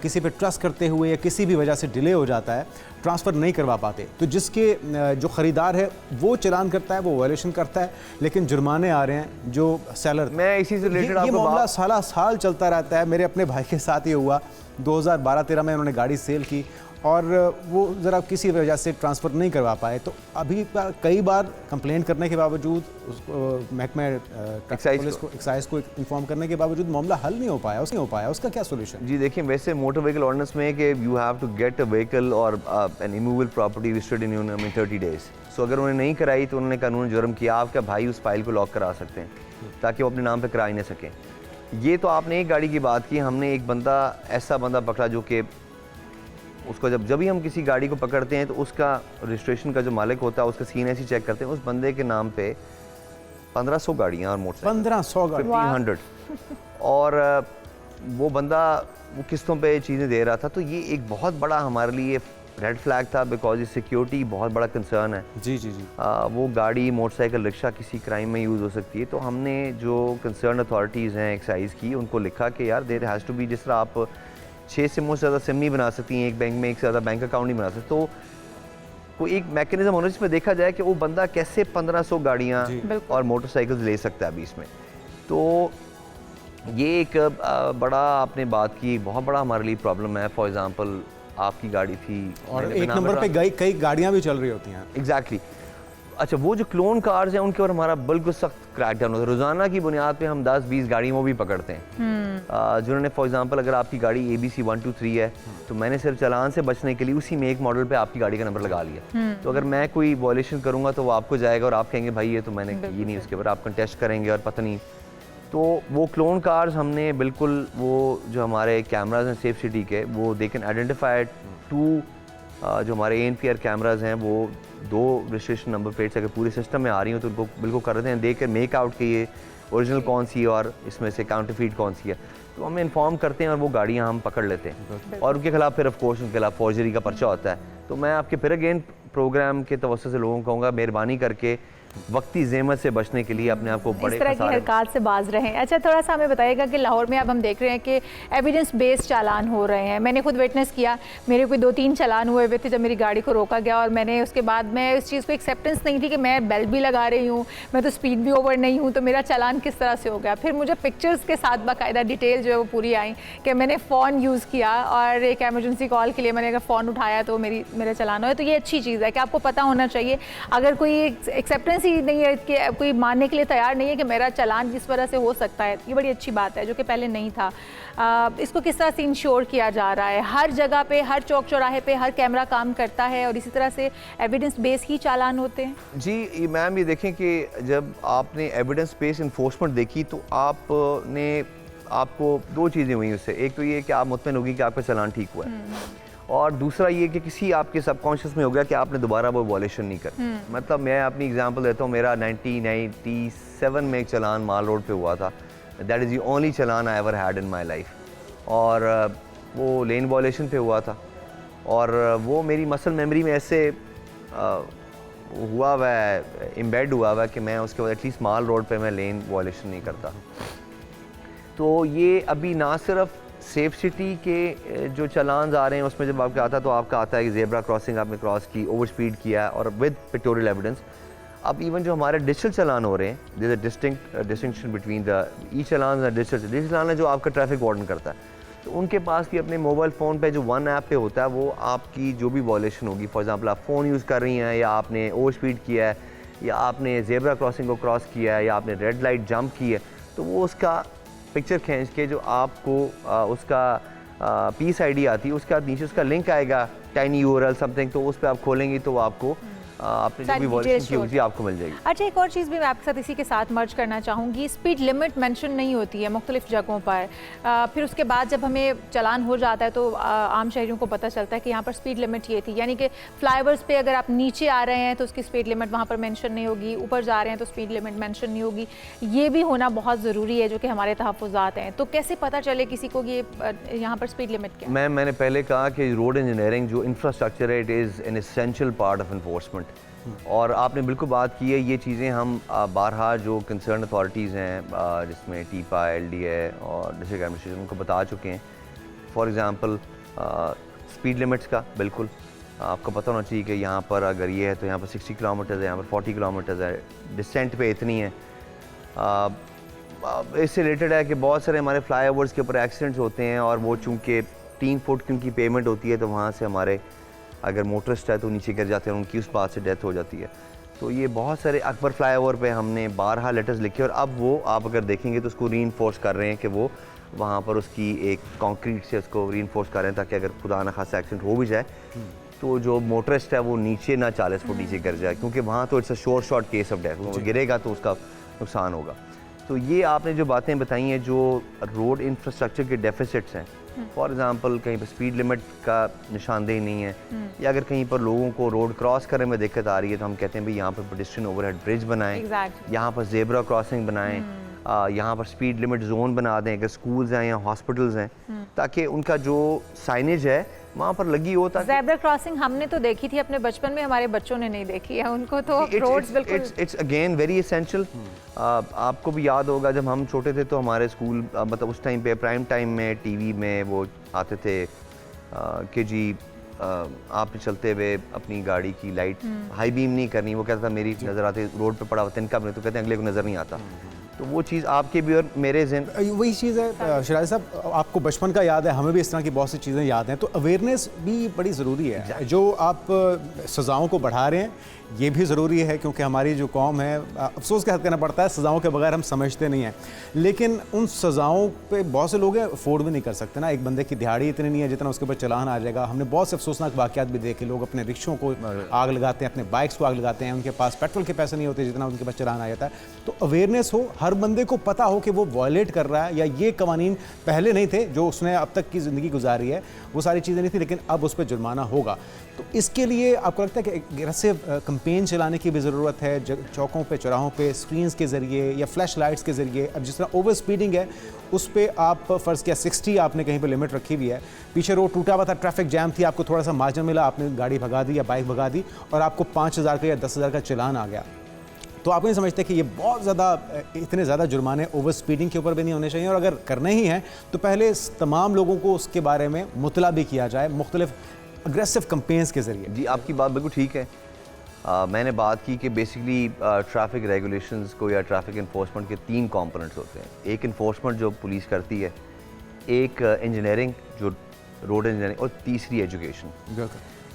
किसी पे ट्रस्ट करते हुए या किसी भी वजह से डिले हो जाता है, ट्रांसफ़र नहीं करवा पाते। तो जिसके जो ख़रीदार है वो चलान करता है, वो वायलेशन करता है, लेकिन जुर्माने आ रहे हैं जो सेलर। मैं इसी से रिलेटेड ये मामला साल चलता रहता है। मेरे अपने भाई के साथ ये हुआ 2012-13 में, उन्होंने गाड़ी सेल की और वो ज़रा किसी वजह से ट्रांसफ़र नहीं करवा पाए। तो अभी कई बार कंप्लेंट करने के बावजूद उसको महकमे एक्साइज को इन्फॉर्म करने के बावजूद मामला हल नहीं हो पाया। उसका क्या सोल्यूशन? जी देखिए, वैसे मोटर व्हीकल ऑर्डिनेंस में कि you have to get a vehicle or an immovable property registered in union in 30 days. So अगर उन्होंने नहीं कराई तो उन्होंने कानून जुर्म किया, आपका भाई उस फाइल को लॉक करा सकते हैं ताकि वो अपने नाम पर करा ही नहीं सकें। ये तो आपने एक गाड़ी की बात की, हमने एक ऐसा बंदा पकड़ा जो कि उसको जब भी हम किसी गाड़ी को पकड़ते हैं तो उसका रजिस्ट्रेशन का जो मालिक होता है उसका सीन ऐसी चेक करते हैं, उस बंदे के नाम पे 1500 गाड़ियाँ और मोटरसाइकिल 1500 गाड़ी 1500 और वो बंदा वो किस्तों पे चीज़ें दे रहा था। तो ये एक बहुत बड़ा हमारे लिए रेड फ्लैग था, बिकॉज ये सिक्योरिटी बहुत बड़ा कंसर्न है। जी। वो गाड़ी मोटरसाइकिल रिक्शा किसी क्राइम में यूज़ हो सकती है। तो हमने जो कंसर्न अथॉरिटीज़ हैं एक्साइज़ की, उनको लिखा कि यार देयर हैज़ टू बी, जिस तरह आप 6 सिमों से ज़्यादा सिम नहीं बना सकती हैं एक बैंक में, एक से ज़्यादा बैंक अकाउंट नहीं बना सकते, तो कोई एक मैकेनिज्म होना जिसमें देखा जाए कि वो बंदा कैसे 1500 गाड़ियाँ और मोटरसाइकिल्स ले सकता है अभी इसमें। तो ये एक बड़ा आपने बात की, बहुत बड़ा हमारे लिए प्रॉब्लम है। फॉर एग्जांपल आपकी गाड़ी थी और एक नंबर पे कई गाड़ियाँ भी चल रही होती हैं। एग्जैक्टली। अच्छा, वो जो क्लोन कार्स हैं उनके ऊपर हमारा बिल्कुल सख्त क्रैकडाउन होता है। रोज़ाना की बुनियाद पे हम 10-20 गाड़ियों भी पकड़ते हैं जिन्होंने, फॉर एग्जांपल अगर आपकी गाड़ी ABC 123 है तो मैंने सिर्फ चालान से बचने के लिए उसी में एक मॉडल पे आपकी गाड़ी का नंबर लगा लिया। तो अगर मैं कोई वॉयलेशन करूँगा तो वो आपको जाएगा और आप कहेंगे भाई ये तो मैंने की नहीं, उसके ऊपर आप कंटेस्ट करेंगे और पता नहीं। तो वो क्लोन कार्स हमने बिल्कुल, वो जो हमारे कैमराज हैं सेफ सिटी के, वो दे कैन आइडेंटिफाई 2 जो हमारे ANPR कैमराज हैं, वो 2 रजिस्ट्रेशन नंबर प्लेट्स अगर पूरे सिस्टम में आ रही हो तो उनको बिल्कुल कर देते हैं, देख कर मेक आउट कि ये ओरिजिनल कौन सी है और इसमें से काउंटरफीट कौन सी है। तो हमें इन्फॉर्म करते हैं और वो गाड़ियाँ हम पकड़ लेते हैं और उनके खिलाफ फिर ऑफकोर्स उनके खिलाफ फॉर्जरी का पर्चा होता है। तो मैं आपके फिर अगेन प्रोग्राम के तवज्जुह से लोगों को कहूँगा, मेहरबानी करके वक्ती ज़हमत से बचने के लिए अपने आप को बड़े इस तरह की हरकत से बाज रहे हैं। अच्छा, थोड़ा सा हमें बताइएगा कि लाहौर में अब हम देख रहे हैं कि एविडेंस बेस्ड चालान हो रहे हैं। मैंने खुद विटनेस किया, मेरे कोई 2-3 चालान हुए थे जब मेरी गाड़ी को रोका गया, और मैंने उसके बाद मैं इस चीज़ को एक्सेप्टेंस नहीं थी कि मैं बेल्ट भी लगा रही हूँ, मैं तो स्पीड भी ओवर नहीं हूँ, तो मेरा चालान किस तरह से हो गया। फिर मुझे पिक्चर्स के साथ बाकायदा डिटेल जो है वो पूरी आई कि मैंने फ़ोन यूज़ किया और एक एमरजेंसी कॉल के लिए मैंने अगर फ़ोन उठाया तो मेरा चालान हो। तो ये अच्छी चीज़ है कि आपको पता होना चाहिए। अगर कोई एक्सेप्टेंस ही नहीं है कि कोई मानने के लिए तैयार नहीं है कि मेरा चालान किस वजह से हो सकता है, ये बड़ी अच्छी बात है जो कि पहले नहीं था। इसको किस तरह से इंश्योर किया जा रहा है? हर जगह पे, हर चौक चौराहे पे हर कैमरा काम करता है और इसी तरह से एविडेंस बेस ही चालान होते हैं? जी मैम, ये देखें कि जब आपने एविडेंस बेस इन्फोर्समेंट देखी तो आपको 2 चीज़ें हुई उससे। एक तो ये कि आप मुतमईन होगी कि आपका चालान ठीक हुआ है, और दूसरा ये कि किसी आपके सबकॉन्शियस में हो गया कि आपने दोबारा वो वॉलेशन नहीं कर। मतलब मैं अपनी एग्जांपल देता हूँ, मेरा 1997 में एक चालान माल रोड पे हुआ था। That is the only challan I ever had in my life, और वो लेन वॉलेशन पे हुआ था, और वो मेरी मसल मेमोरी में ऐसे हुआ हुआ है, एम्बेड हुआ हुआ है कि मैं उसके बाद एटलीस्ट माल रोड पे मैं लेन वॉलेशन नहीं करता। तो ये अभी ना सिर्फ सेफ सिटी के जो चालान आ रहे हैं उसमें जब आपका आता है तो आपका आता है कि ज़ेब्रा क्रॉसिंग आपने क्रॉस की, ओवर स्पीड किया और विद पिक्टोरियल एविडेंस। अब इवन जो हमारे डिजिटल चालान हो रहे हैं, there is a distinction between the e challan और डिजिटल चालान है जो आपका ट्रैफिक वार्डन करता है, तो उनके पास भी अपने मोबाइल फ़ोन पे जो वन ऐप पे होता है वो आपकी जो भी वॉलेशन होगी, फॉर एग्जांपल आप फ़ोन यूज़ कर रही हैं या आपने ओवर स्पीड किया है या आपने ज़ेब्रा क्रॉसिंग को क्रॉस किया है या आपने रेड लाइट जंप की है, तो वो उसका पिक्चर खींच के जो आपको उसका पीस आईडी आती है उसके बाद नीचे उसका लिंक आएगा, टाइनी यूआरएल समथिंग, तो उस पर आप खोलेंगी तो आपको आपने जो भी वॉलेशन की होगी आपको मिल जाएगी। अच्छा, एक और चीज़ भी मैं आपके साथ इसी के साथ मर्ज करना चाहूँगी, स्पीड लिमिट मेंशन नहीं होती है मुख्तलिफ जगहों पर। फिर उसके बाद जब हमें चालान हो जाता है तो आम शहरियों को पता चलता है कि यहाँ पर स्पीड लिमिट ये थी, यानी कि फ्लाईओवर्स पे अगर आप नीचे आ रहे हैं तो उसकी स्पीड लिमिट वहाँ पर मेंशन नहीं होगी, ऊपर जा रहे हैं तो स्पीड लिमिट मेंशन नहीं होगी। ये भी होना बहुत ज़रूरी है जो कि हमारे तहफ़्फ़ुज़ात हैं। तो कैसे पता चले किसी को कि यहाँ पर स्पीड लिमिट क्या है? मैंने पहले कहा कि रोड इंजीनियरिंग जो इंफ्रास्ट्रक्चर है, it is an essential part of enforcement, और आपने बिल्कुल बात की है, ये चीज़ें हम बारहा जो कंसर्न अथॉरिटीज़ हैं जिसमें टीपा, LDA और डिस्ट्रिक्ट एडमिनिस्ट्रेशन उनको बता चुके हैं। फॉर एग्ज़ाम्पल स्पीड लिमिट्स का बिल्कुल आपको पता होना चाहिए कि यहाँ पर अगर ये है तो यहाँ पर 60 किलोमीटर है, यहाँ पर 40 किलोमीटर है, डिस्टेंट पे इतनी है। इससे रिलेटेड है कि बहुत सारे हमारे फ्लाई ओवर्स के ऊपर एक्सीडेंट्स होते हैं और वो चूँकि 3 फुट की उनकी पेमेंट होती है तो वहाँ से हमारे अगर मोटरिस्ट है तो नीचे गिर जाते हैं, उनकी उस बात से डेथ हो जाती है। तो ये बहुत सारे अकबर फ्लाईओवर पे हमने 12 लेटर्स लिखे और अब वो आप अगर देखेंगे तो उसको रीइंफोर्स कर रहे हैं कि वो वहाँ पर उसकी एक कंक्रीट से उसको रीइंफोर्स कर रहे हैं ताकि अगर खुदा न खासा एक्सीडेंट हो भी जाए तो जो मोटरिस्ट है वो नीचे ना 40 फुट नीचे गिर जाए, क्योंकि वहाँ तो it's a short case of death, वो गिरेगा तो उसका नुकसान होगा। तो ये आपने जो बातें बताई हैं जो रोड इंफ्रास्ट्रक्चर के डेफिसिट्स हैं, फॉर एग्जांपल कहीं पर स्पीड लिमिट का निशानदेही नहीं है या अगर कहीं पर लोगों को रोड क्रॉस करने में दिक्कत आ रही है तो हम कहते हैं भाई यहाँ पर पेडेस्ट्रियन ओवरहेड ब्रिज बनाएं, यहाँ पर ज़ेब्रा क्रॉसिंग बनाएं, यहाँ पर स्पीड लिमिट जोन बना दें अगर स्कूल्स हैं या हॉस्पिटल्स हैं, ताकि उनका जो साइनेज है वहाँ पर लगी हो। ज़ेब्रा क्रॉसिंग हमने तो देखी थी अपने बचपन में, हमारे बच्चों ने नहीं देखी है, उनको तो रोड्स बिल्कुल इट्स अगेन वेरी एसेंशियल। आपको भी याद होगा जब हम छोटे थे तो हमारे स्कूल मतलब उस टाइम पे प्राइम टाइम में टीवी में वो आते थे कि जी आपने चलते हुए अपनी गाड़ी की लाइट हाई बीम नहीं करनी, वो कहता था मेरी नज़र आती रोड पे पड़ा हुआ तिनका तो कहते हैं अगले को नज़र नहीं आता। तो वो चीज़ आपके भी और मेरे ज़हन वही चीज़ है। शराजी साहब, आपको बचपन का याद है, हमें भी इस तरह की बहुत सी चीज़ें याद हैं, तो अवेयरनेस भी बड़ी ज़रूरी है। जो आप सज़ाओं को बढ़ा रहे हैं ये भी ज़रूरी है, क्योंकि हमारी जो कौम है, अफसोस के हद करना पड़ता है, सज़ाओं के बगैर हम समझते नहीं हैं, लेकिन उन सज़ाओं पे बहुत से लोग अफोर्ड भी नहीं कर सकते ना। एक बंदे की दिहाड़ी इतनी नहीं है जितना उसके ऊपर चलान आ जाएगा। हमने बहुत से अफसोसनाक वाक़यात भी देखे, लोग अपने रिक्शों को आग लगाते हैं, अपने बाइक्स को आग लगाते हैं, उनके पास पेट्रोल के पैसे नहीं होते जितना उनके पास चलान आ जाता है। तो अवेयरनेस हो, हर बंदे को पता हो कि वो वायलेट कर रहा है, या ये कवानीन पहले नहीं थे जो उसने अब तक की ज़िंदगी गुजारी है, वो सारी चीज़ें नहीं थी, लेकिन अब उस पर जुर्माना होगा। तो इसके लिए आपको लगता है कि अग्रेसिव कैंपेन चलाने की भी ज़रूरत है, चौकों पे, चौराहों पे, स्क्रीन्स के ज़रिए या फ्लैश लाइट्स के ज़रिए। अब जिस तरह ओवर स्पीडिंग है उस पर आप फ़र्ज़ किया 60 आपने कहीं पर लिमिट रखी हुई है, पीछे रोड टूटा हुआ था, ट्रैफिक जैम थी, आपको थोड़ा सा मार्जिन मिला, आपने गाड़ी भगा दी या बाइक भगा दी और आपको 5,000 का या 10,000 का चलान आ गया। तो आप नहीं समझते कि ये बहुत ज़्यादा, इतने ज़्यादा जुर्माने ओवर स्पीडिंग के ऊपर भी नहीं होने चाहिए, और अगर करने ही हैं तो पहले तमाम लोगों को उसके बारे में मुतला भी किया जाए मुख्तलिफ अग्रेसिव कंपेन्स के ज़रिए? जी, आपकी बात बिल्कुल ठीक है। मैंने बात की कि बेसिकली ट्रैफिक रेगुलेशंस को या ट्रैफिक इन्फोर्समेंट के 3 कंपोनेंट्स होते हैं। एक इन्फोर्समेंट जो पुलिस करती है, एक इंजीनियरिंग जो रोड इंजीनियरिंग, और तीसरी एजुकेशन।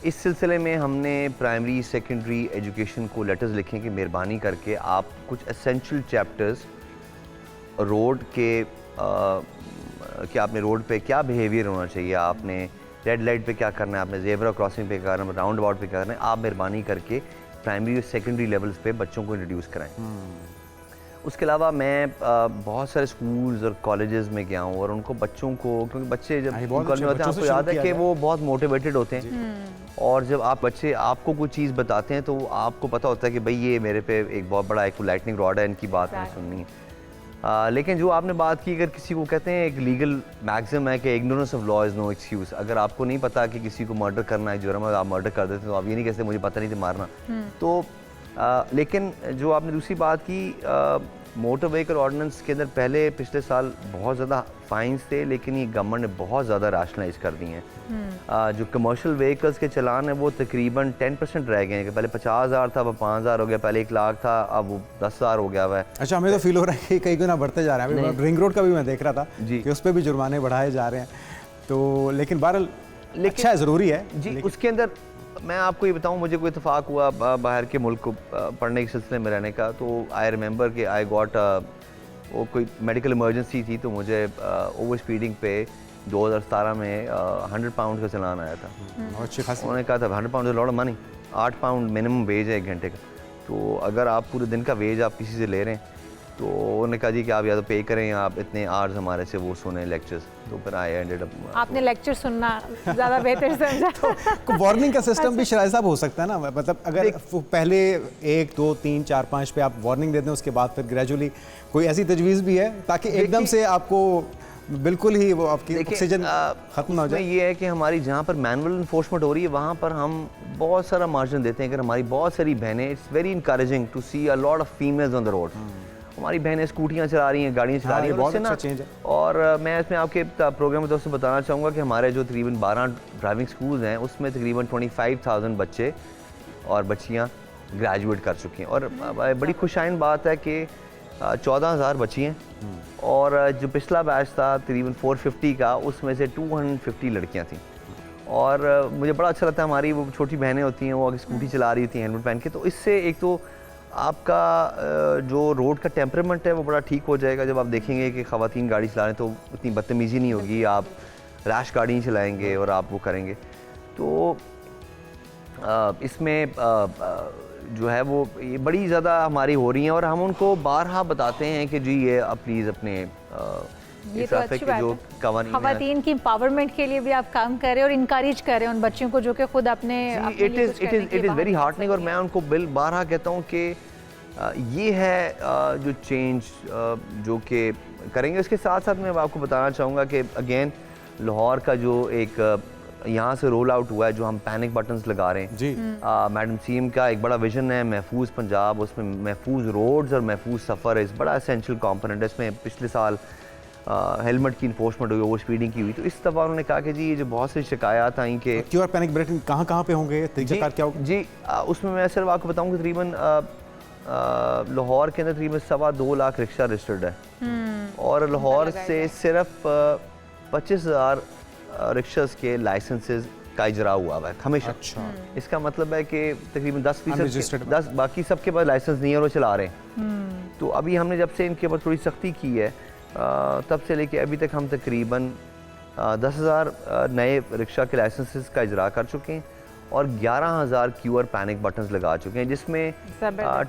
इस सिलसिले में हमने प्राइमरी सेकेंडरी एजुकेशन को लेटर्स लिखे कि मेहरबानी करके आप कुछ एसेंशियल चैप्टर्स रोड के कि आपने रोड पे क्या बिहेवियर होना चाहिए, आपने रेड लाइट पे क्या करना है, आपने जेब्रा क्रॉसिंग पे क्या करना है, राउंड अबाउट पे क्या करना है, आप मेहरबानी करके प्राइमरी और सेकेंडरी लेवल्स पे बच्चों को इंट्रोड्यूस कराएं। उसके अलावा मैं बहुत सारे स्कूल्स और कॉलेजेस में गया हूँ और उनको बच्चों को, क्योंकि बच्चे जब कॉलेज में होते हैं आपको याद है कि वो बहुत मोटिवेटेड होते हैं, और जब आप बच्चे आपको कोई चीज़ बताते हैं तो आपको पता होता है कि भाई ये मेरे पे एक बहुत बड़ा एक लाइटनिंग रॉड है, इनकी बात नहीं सुननी है। लेकिन जो आपने बात की, अगर किसी को कहते हैं एक लीगल मैक्सिम है कि ignorance of law is no excuse. अगर आपको नहीं पता कि किसी को मर्डर करना है, जुर्म है, आप मर्डर कर देते हैं, तो आप ये नहीं कहते मुझे पता नहीं था मारना। तो लेकिन जो आपने दूसरी बात की, मोटर व्हीकल ऑर्डिनेंस के अंदर पहले पिछले साल बहुत ज़्यादा फाइन्स थे, लेकिन ये गवर्नमेंट ने बहुत ज़्यादा राशनलाइज कर दी हैं। जो कमर्शियल व्हीकल्स के चलान है वो तकरीबन 10% रह गए हैं, कि पहले 50,000 था, अब 5,000 हो गया, पहले 1 लाख था, अब वो 10,000 हो गया हुआ है। अच्छा, हमें तो फील हो रहा है कि कई गुना बढ़ते जा रहे हैं। रिंग रोड का भी मैं देख रहा था जी कि उस पर भी जुर्माने बढ़ाए जा रहे हैं, तो लेकिन बहरहाल अच्छा है, ज़रूरी है जी। उसके अंदर मैं आपको ये बताऊं, मुझे कोई इत्तेफाक हुआ बाहर के मुल्क को पढ़ने के सिलसिले में रहने का, तो आई रिमेंबर कि आई गॉट वो कोई मेडिकल इमरजेंसी थी, तो मुझे ओवर स्पीडिंग पे 2017 में 100 पाउंड का चलान आया था। उन्होंने कहा था 100 pound lot of money, 8 pound minimum wage है 1 घंटे का, तो अगर आप पूरे दिन का वेज आप किसी से ले रहे हैं तो उन्होंने कहा जी कि आप या तो पे करें या आप इतने आवर्स हमारे से वो सुने लेक्चर्स। तो फिर आई एंडेड अप, आपने लेक्चर सुनना ज़्यादा बेहतर समझा। तो वार्निंग का सिस्टम भी शराय साहब हो सकता है ना, मतलब अगर पहले 1, 2, 3, 4, 5 पे आप वार्निंग देते हैं, उसके बाद फिर ग्रेजुअली कोई ऐसी तजवीज़ भी है ताकि एकदम से आपको बिल्कुल ही वो आपकी ऑक्सीजन खत्म ना हो जाए? ये है कि हमारी जहाँ पर मैनुअल इन्फोर्समेंट हो रही है वहाँ पर हम बहुत सारा मार्जिन देते हैं। अगर हमारी बहुत सारी बहनें, it's very encouraging to see a lot of females on the road. हमारी बहनें स्कूटियाँ चला रही हैं, गाड़ियाँ चला रही हैं, बहुत अच्छा चेंज है। और मैं इसमें आपके प्रोग्राम की तरफ से बताना चाहूँगा कि हमारे जो तकरीबन 12 ड्राइविंग स्कूल्स हैं उसमें तकरीबन 25,000 बच्चे और बच्चियाँ ग्रेजुएट कर चुकी हैं। और बड़ी खुशाइन बात है कि 14,000 बच्ची हैं, और जो पिछला बैच था तकरीबन 450 का, उसमें से 250 लड़कियाँ थीं। और मुझे बड़ा अच्छा लगता है, हमारी वो छोटी बहनें होती हैं, वो अगर स्कूटी चला रही थी हेलमेट पहन के, तो इससे एक तो आपका जो रोड का टेम्परामेंट है वो बड़ा ठीक हो जाएगा। जब आप देखेंगे कि ख़वातीन गाड़ी चला रहे हैं तो इतनी बदतमीज़ी नहीं होगी, आप रैश गाड़ी नहीं चलाएंगे और आप वो करेंगे। तो इसमें जो है वो ये बड़ी ज़्यादा हमारी हो रही हैं, और हम उनको बारहा बताते हैं कि जी ये प्लीज़ अपने ये तो अच्छी बात है, ख़वातीन की एम्पावरमेंट के लिए भी आप काम कर रहे हैं और इनकरेज कर रहे हैं उन बच्चों को जो कि खुद अपने इट इज़ वेरी हार्टनिंग। और मैं उनको बारहा कहता हूँ कि ये है जो चेंज जो कि करेंगे। उसके साथ साथ मैं आपको बताना चाहूँगा कि अगेन लाहौर का जो एक यहाँ से रोल आउट हुआ है, जो हम पैनिक बटन्स लगा रहे हैं जी, मैडम सीएम का एक बड़ा विजन है महफूज पंजाब, उसमें महफूज रोड्स और महफूज सफ़र इस बड़ा एसेंशियल कंपोनेंट है। इसमें पिछले साल हेलमेट की इन्फोर्समेंट हुई, ओवर स्पीडिंग की हुई, तो इस दफ़ा उन्होंने कहा कि जी ये जो बहुत सी शिकायत आई कि क्यों पैनिक बटन कहाँ पे होंगे, तरीक़ाकार क्या होगा? जी उसमें मैं सिर्फ आपको बताऊँ कि तकरीबन लाहौर के अंदर तकरीबन 2.25 लाख रिक्शा रजिस्टर्ड है, और लाहौर से सिर्फ 25,000 रिक्शास के लाइसेंसेस का इजरा हुआ है हमेशा। अच्छा। इसका मतलब है कि तकरीबन 10% बाकी सबके पास लाइसेंस नहीं है और वो चला रहे हैं। तो अभी हमने जब से इनके ऊपर थोड़ी सख्ती की है, तब से लेके अभी तक हम तकरीबन 10,000 नए रिक्शा के लाइसेंसेस का इजरा कर चुके हैं, और 11,000 QR पैनिक बटन्स लगा चुके हैं, जिसमें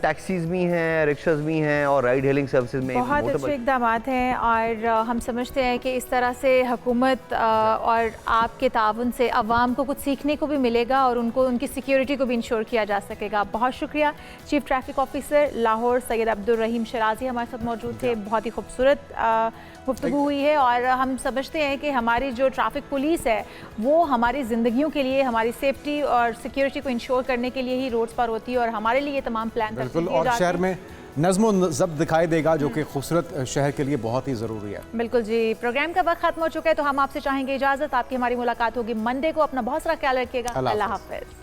टैक्सीज भी हैं, रिक्शास भी हैं, और राइड हेलिंग सर्विसेज में बहुत अच्छे इक़दाम हैं। और हम समझते हैं कि इस तरह से हुकूमत और आपके ताउन से अवाम को कुछ सीखने को भी मिलेगा और उनको उनकी सिक्योरिटी को भी इंश्योर किया जा सकेगा। बहुत शुक्रिया। Chief traffic officer Lahore Syed Abdul Rahim Shirazi हमारे साथ मौजूद थे। बहुत ही खूबसूरत गुफ्तगू हुई है, और हम समझते हैं कि हमारी जो ट्रैफिक पुलिस है वो हमारी ज़िंदगियों के लिए, हमारी सेफ्टी और सिक्योरिटी को इंश्योर करने के लिए ही रोड्स पर होती है और हमारे लिए ये तमाम प्लान बिल्कुल, और शहर में नज़्म व ज़ब्त दिखाई देगा जो कि खूबसूरत शहर के लिए बहुत ही ज़रूरी है। बिल्कुल जी, प्रोग्राम का वक्त खत्म हो चुका है तो हम आपसे चाहेंगे इजाज़त। आपकी हमारी मुलाकात होगी मंडे को। अपना बहुत सारा ख्याल रखिएगा। अल्लाह हाफ़िज़।